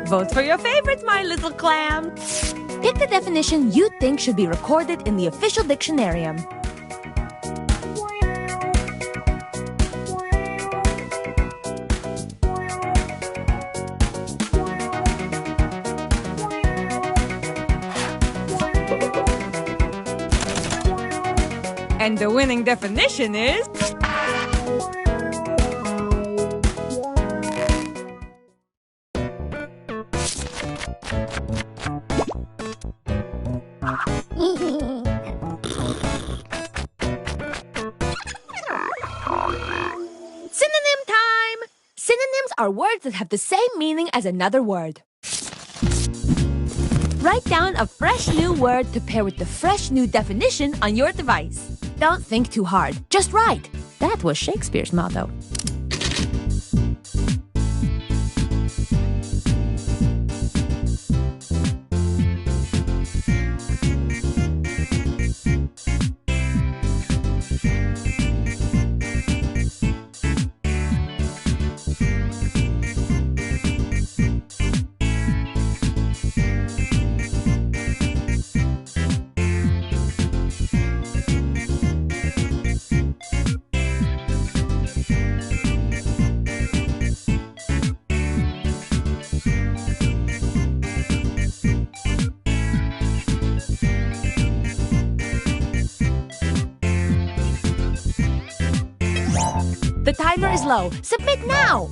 Vote for your favorite, my little clam. Pick the definition you think should be recorded in the official dictionarium. And the winning definition is... are words that have the same meaning as another word. Write down a fresh new word to pair with the fresh new definition on your device. Don't think too hard. Just write. That was Shakespeare's motto. The timer is low. Submit now!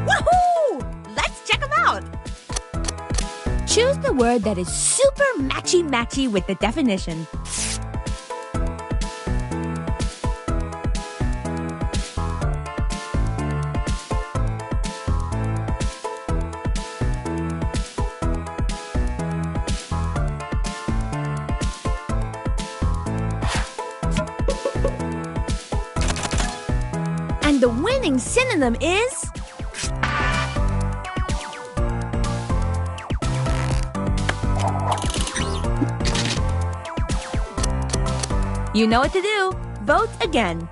Woohoo! Let's check them out! Choose the word that is super matchy-matchy with the definition. And the winning synonym is... You know what to do. Vote again.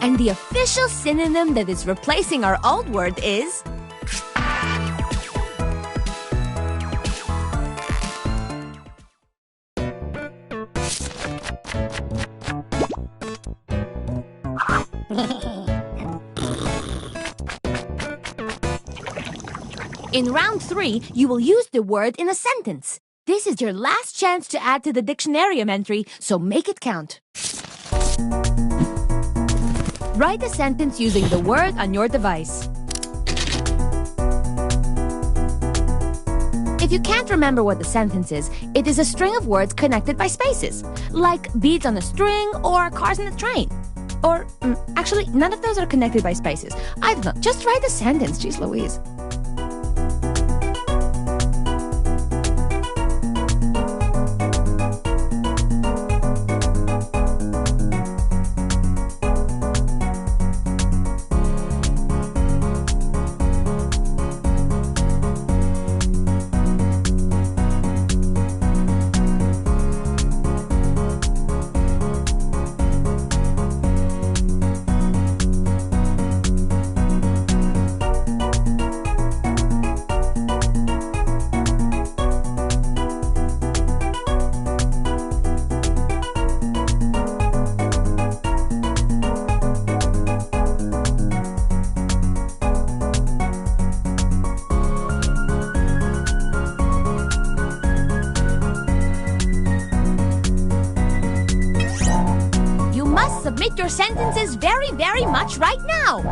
And the official synonym that is replacing our old word is... In round 3, you will use the word in a sentence. This is your last chance to add to the dictionarium entry, so make it count. Write a sentence using the word on your device. If you can't remember what the sentence is, it is a string of words connected by spaces, like beads on a string or cars in a train. Or, actually, none of those are connected by spaces. I don't know, just write a sentence, geez Louise. Submit your sentences very, very much right now.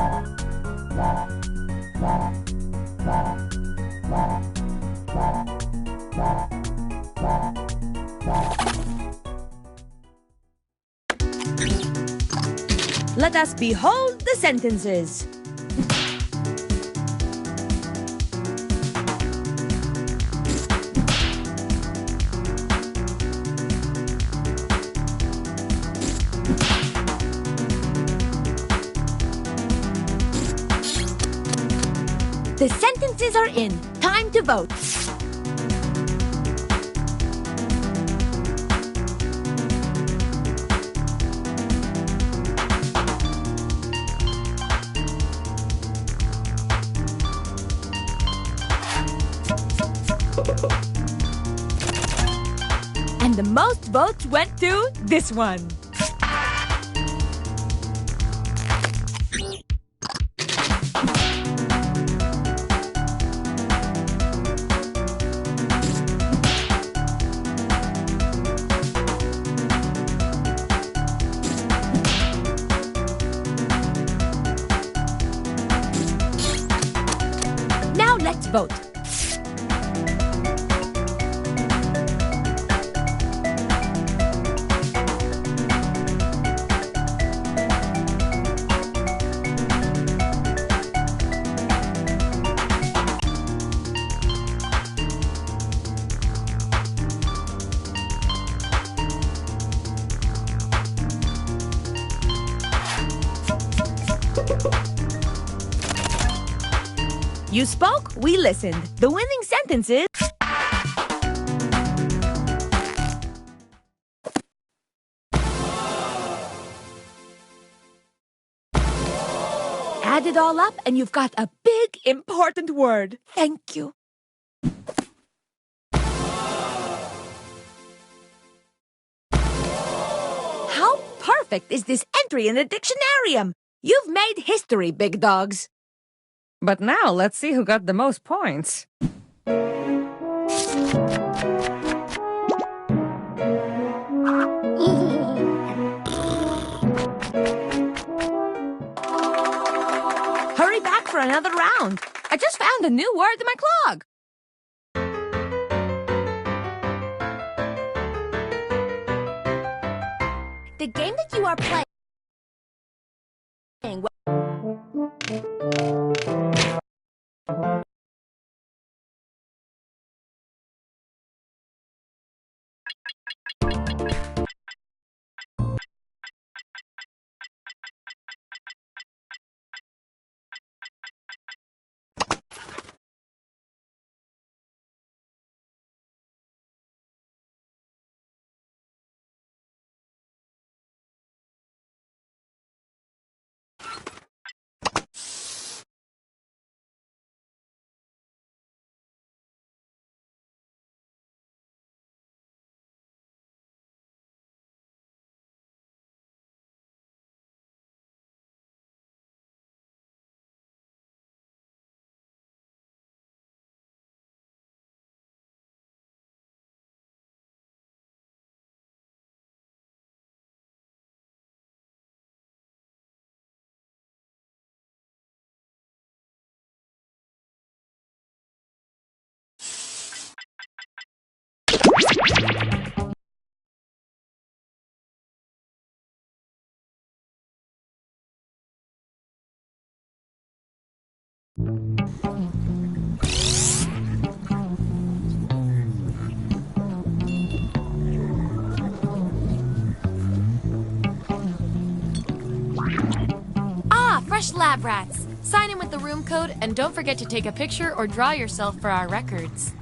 Let us behold the sentences. The sentences are in. Time to vote. And the most votes went to this one. vote. You spoke, we listened. The winning sentence is... Add it all up and you've got a big, important word. Thank you. How perfect is this entry in the dictionarium? You've made history, big dogs. But now, let's see who got the most points. Hurry back for another round. I just found a new word in my clog. The game that you are playing... Fresh lab rats. Sign in with the room code and don't forget to take a picture or draw yourself for our records.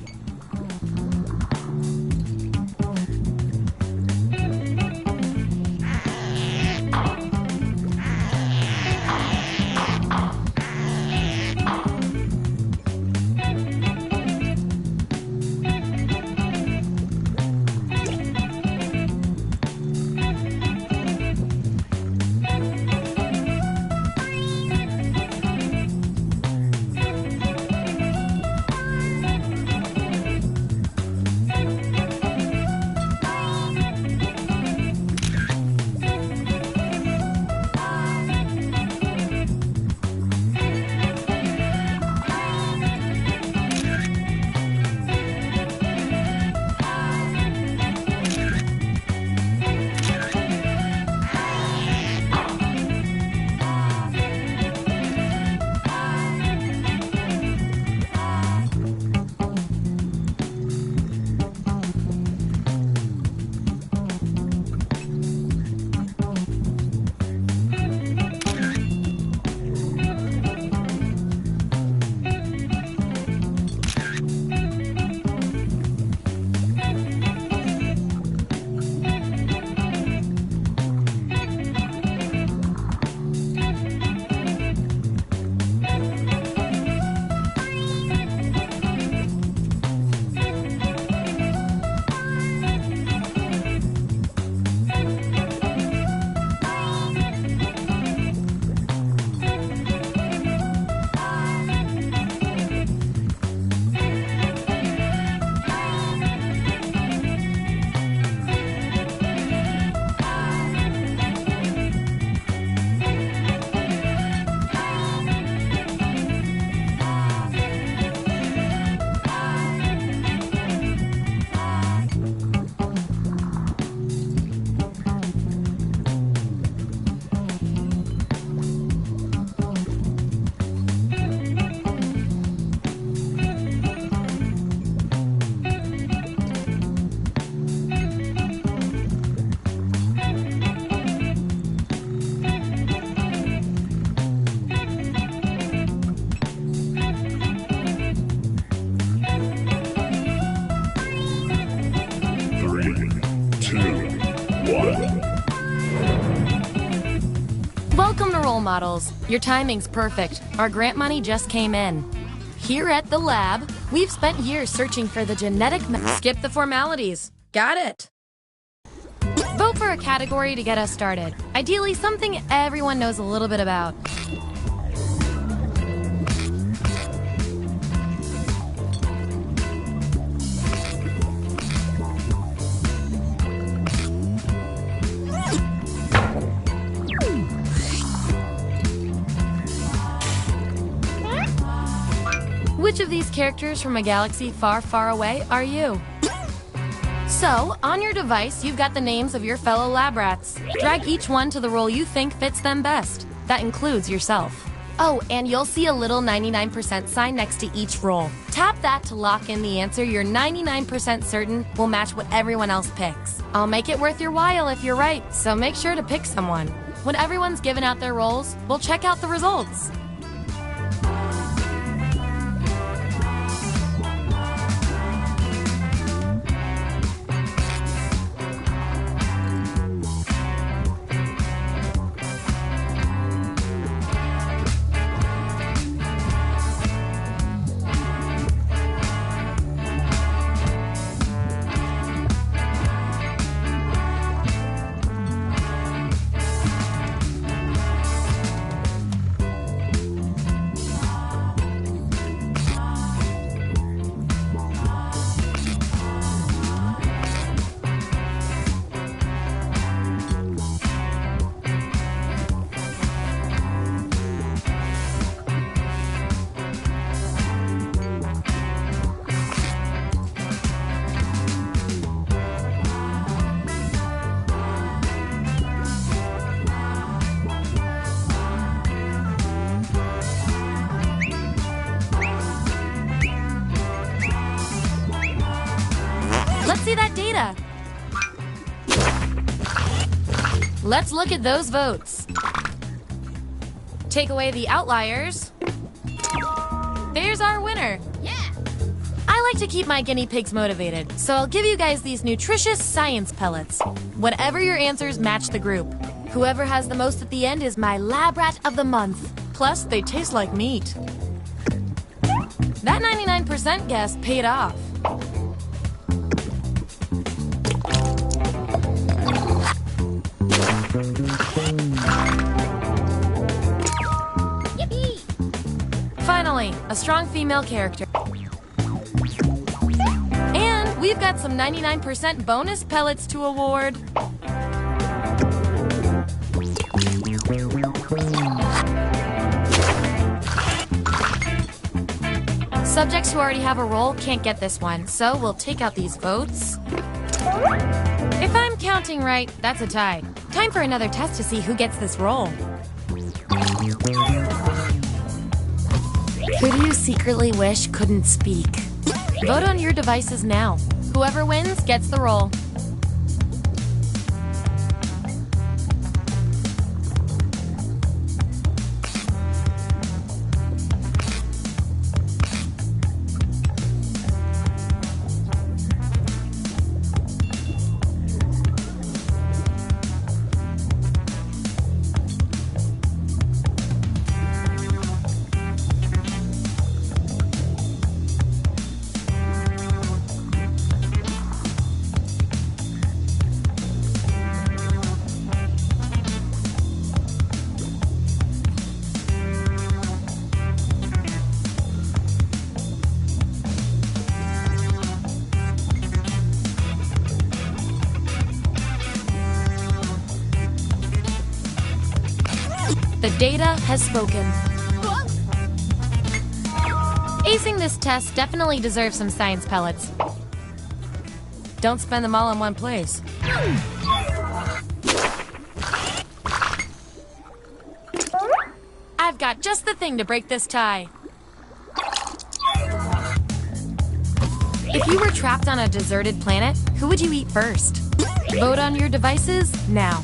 models. Your timing's perfect. Our grant money just came in. Here at the lab, we've spent years searching for the genetic... Skip the formalities. Got it. Vote for a category to get us started. Ideally, something everyone knows a little bit about. Which of these characters from a galaxy far, far away are you? So, on your device, you've got the names of your fellow lab rats. Drag each one to the role you think fits them best. That includes yourself. Oh, and you'll see a little 99% sign next to each role. Tap that to lock in the answer you're 99% certain will match what everyone else picks. I'll make it worth your while if you're right, so make sure to pick someone. When everyone's given out their roles, we'll check out the results. Let's see that data. Let's look at those votes. Take away the outliers. There's our winner. Yeah. I like to keep my guinea pigs motivated, so I'll give you guys these nutritious science pellets. Whatever your answers, match the group. Whoever has the most at the end is my lab rat of the month. Plus, they taste like meat. That 99% guess paid off. Finally, a strong female character. And we've got some 99% bonus pellets to award. Subjects who already have a role can't get this one, so we'll take out these votes. If I'm counting right, that's a tie. Time for another test to see who gets this role. Who do you secretly wish couldn't speak? Vote on your devices now. Whoever wins gets the role. The data has spoken. Acing this test definitely deserves some science pellets. Don't spend them all in one place. I've got just the thing to break this tie. If you were trapped on a deserted planet, who would you eat first? Vote on your devices now.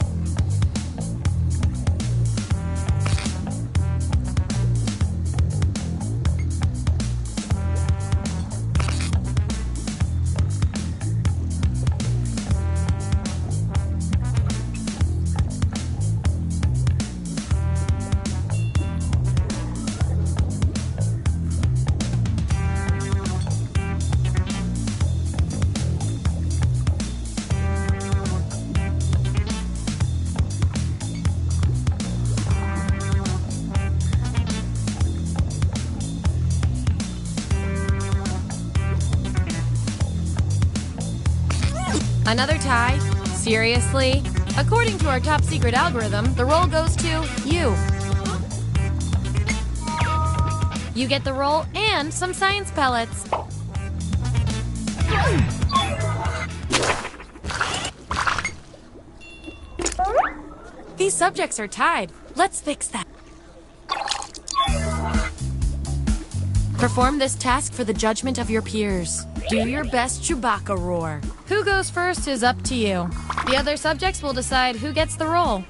Another tie? Seriously? According to our top secret algorithm, the roll goes to you. You get the roll and some science pellets. These subjects are tied. Let's fix that. Perform this task for the judgment of your peers. Do your best Chewbacca roar. Who goes first is up to you. The other subjects will decide who gets the roll.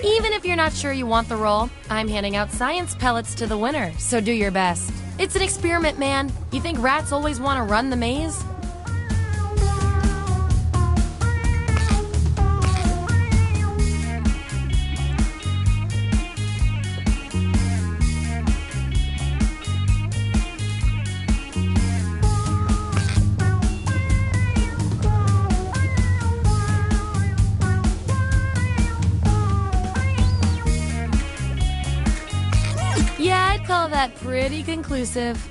Even if you're not sure you want the roll, I'm handing out science pellets to the winner, so do your best. It's an experiment, man. You think rats always want to run the maze? Yeah, I'd call that pretty conclusive.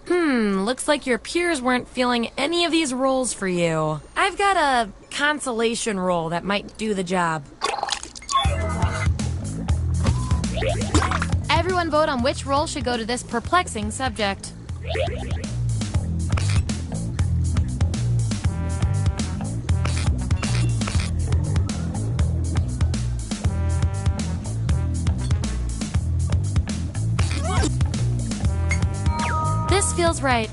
Looks like your peers weren't feeling any of these rolls for you. I've got a consolation roll that might do the job. Everyone vote on which roll should go to this perplexing subject. This feels right.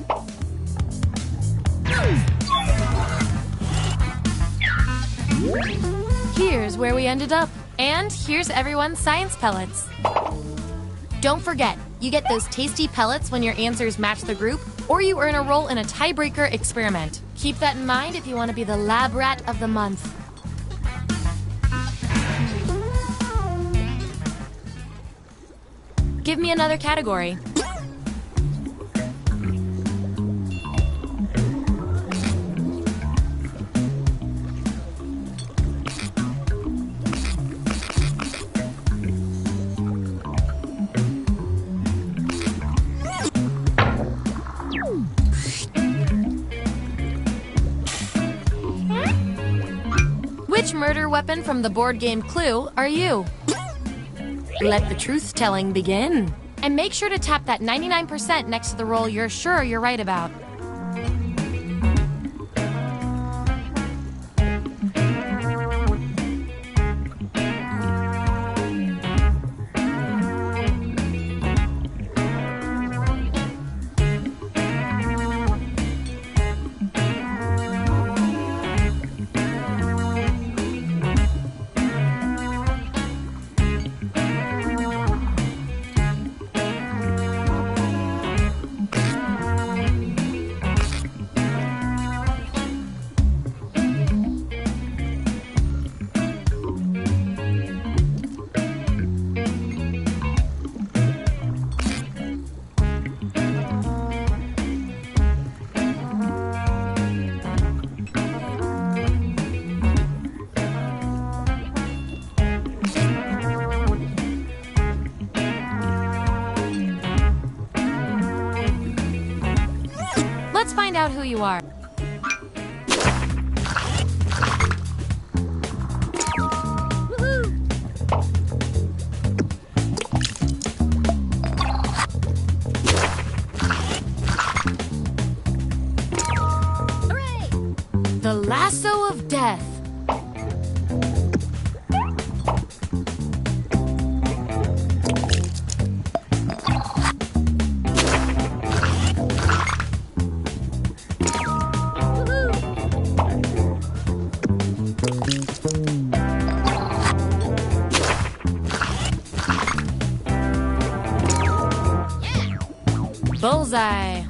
Here's where we ended up. And here's everyone's science pellets. Don't forget, you get those tasty pellets when your answers match the group, or you earn a role in a tiebreaker experiment. Keep that in mind if you want to be the lab rat of the month. Give me another category. Which murder weapon from the board game Clue are you? Let the truth-telling begin. And make sure to tap that 99% next to the roll you're sure you're right about. Let's find out who you are. The lasso of death. Bullseye.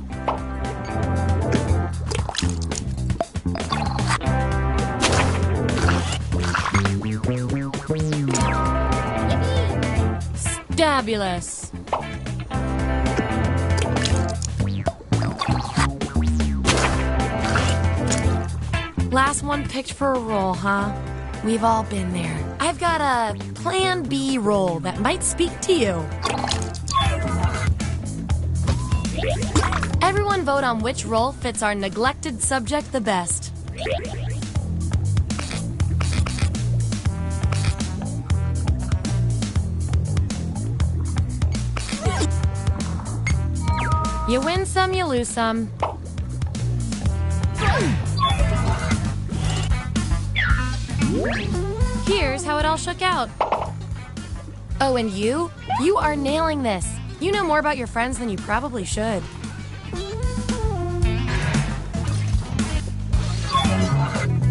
Stabulous. Last one picked for a roll, huh? We've all been there. I've got a Plan B roll that might speak to you. Everyone vote on which role fits our neglected subject the best. You win some, you lose some. Here's how it all shook out. Oh, and you? You are nailing this. You know more about your friends than you probably should.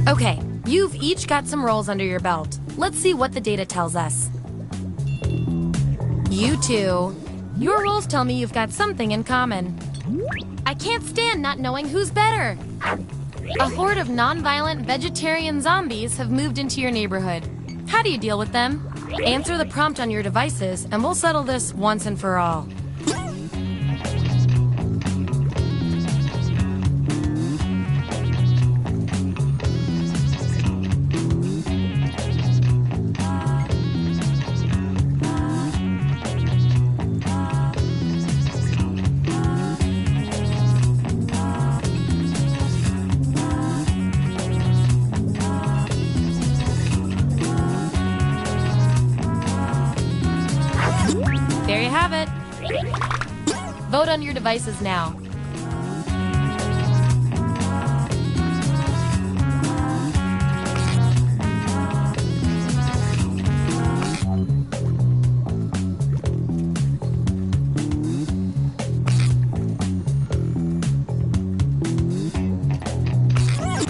Okay, you've each got some roles under your belt. Let's see what the data tells us. You two, your roles tell me you've got something in common. I can't stand not knowing who's better. A horde of non-violent vegetarian zombies have moved into your neighborhood. How do you deal with them? Answer the prompt on your devices, and we'll settle this once and for all. There you have it. Vote on your devices now.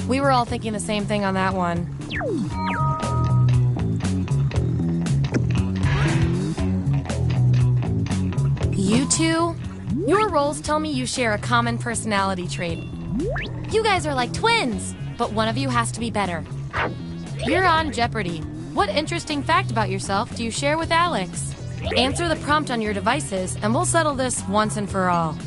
We were all thinking the same thing on that one. You two, your roles tell me you share a common personality trait. You guys are like twins, but one of you has to be better. You're on Jeopardy! What interesting fact about yourself do you share with Alex? Answer the prompt on your devices, and we'll settle this once and for all.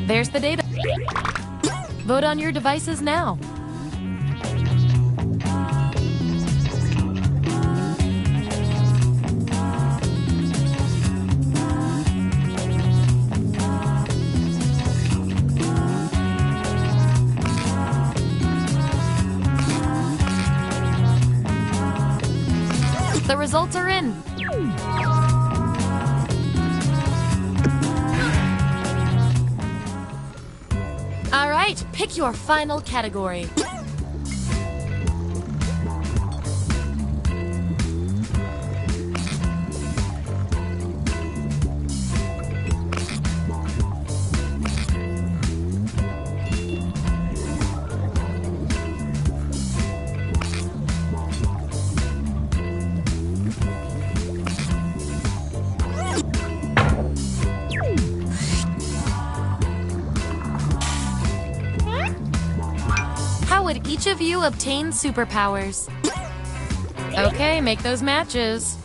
There's the data. Vote on your devices now. The results are in. All right, pick your final category. How would each of you obtain superpowers? Okay, make those matches.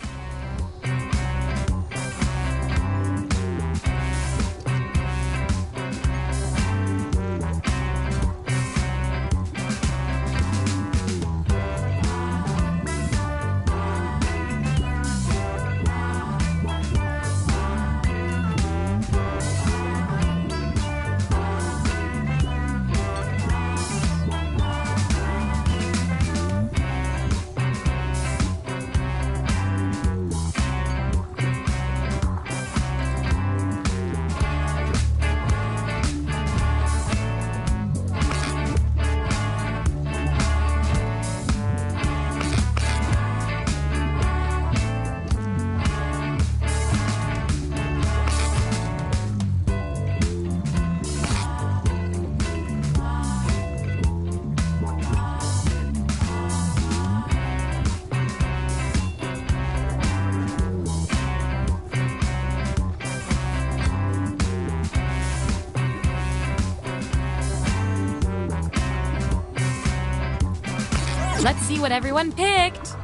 Let's see what everyone picked.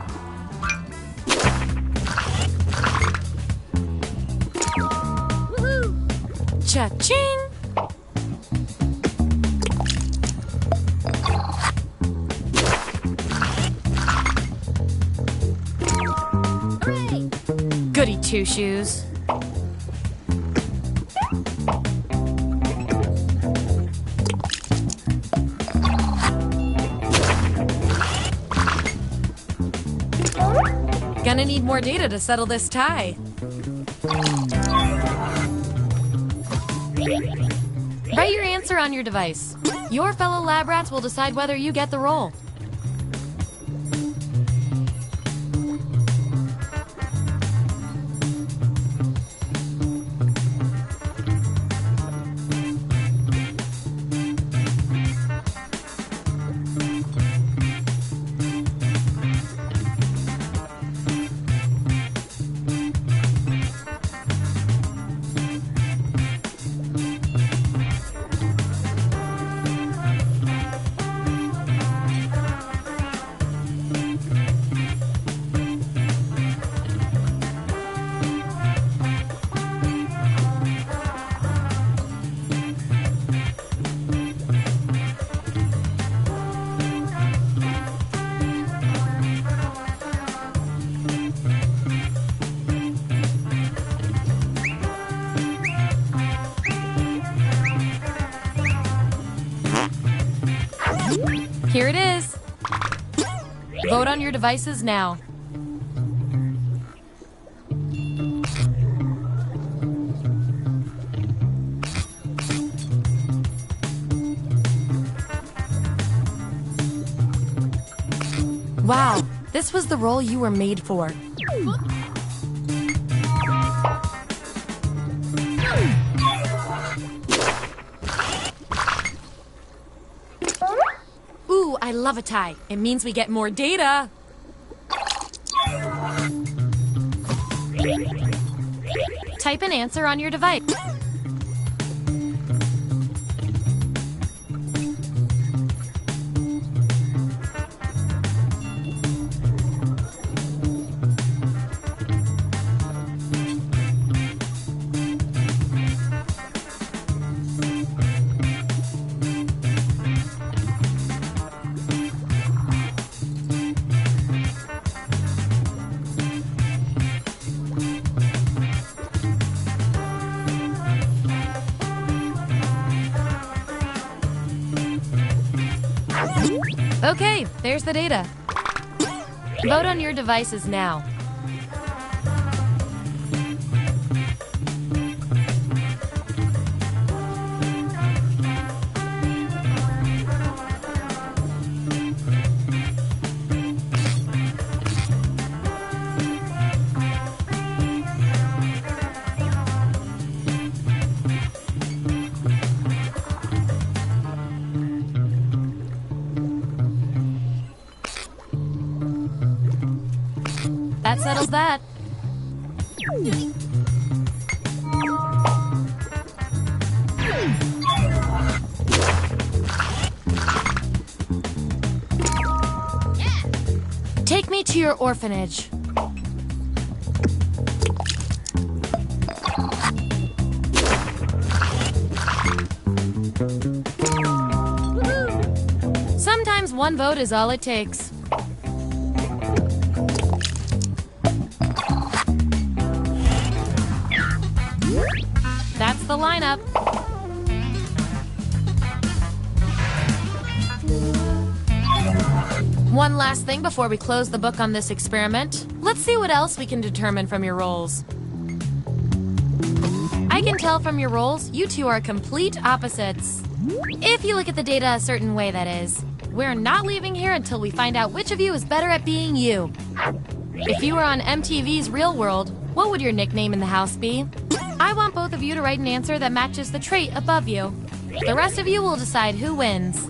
Cha-ching! Goody two-shoes. Gonna need more data to settle this tie. Write your answer on your device. Your fellow lab rats will decide whether you get the role. Here it is. Vote on your devices now. Wow, this was the role you were made for. Ooh, I love a tie. It means we get more data. Type an answer on your device. Okay, there's the data. Vote on your devices now. That settles that. Take me to your orphanage. Sometimes one vote is all it takes. That's the lineup. One last thing before we close the book on this experiment. Let's see what else we can determine from your roles. I can tell from your roles, you two are complete opposites. If you look at the data a certain way, that is. We're not leaving here until we find out which of you is better at being you. If you were on MTV's Real World, what would your nickname in the house be? I want both of you to write an answer that matches the trait above you. The rest of you will decide who wins.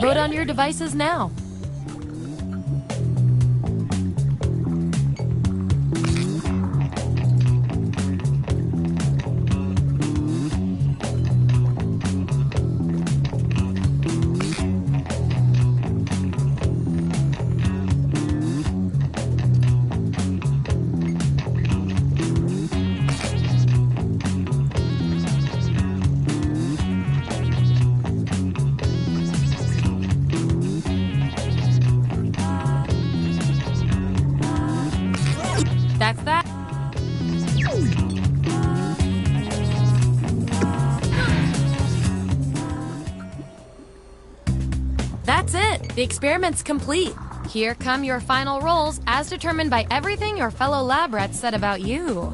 Vote on your devices now. That's that. That's it. The experiment's complete. Here come your final rolls as determined by everything your fellow lab rats said about you.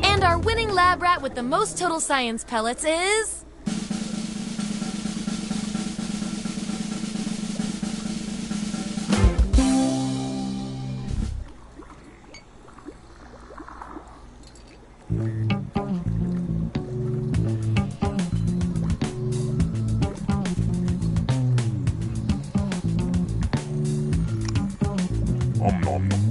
And our winning lab rat with the most total science pellets is... Nom nom.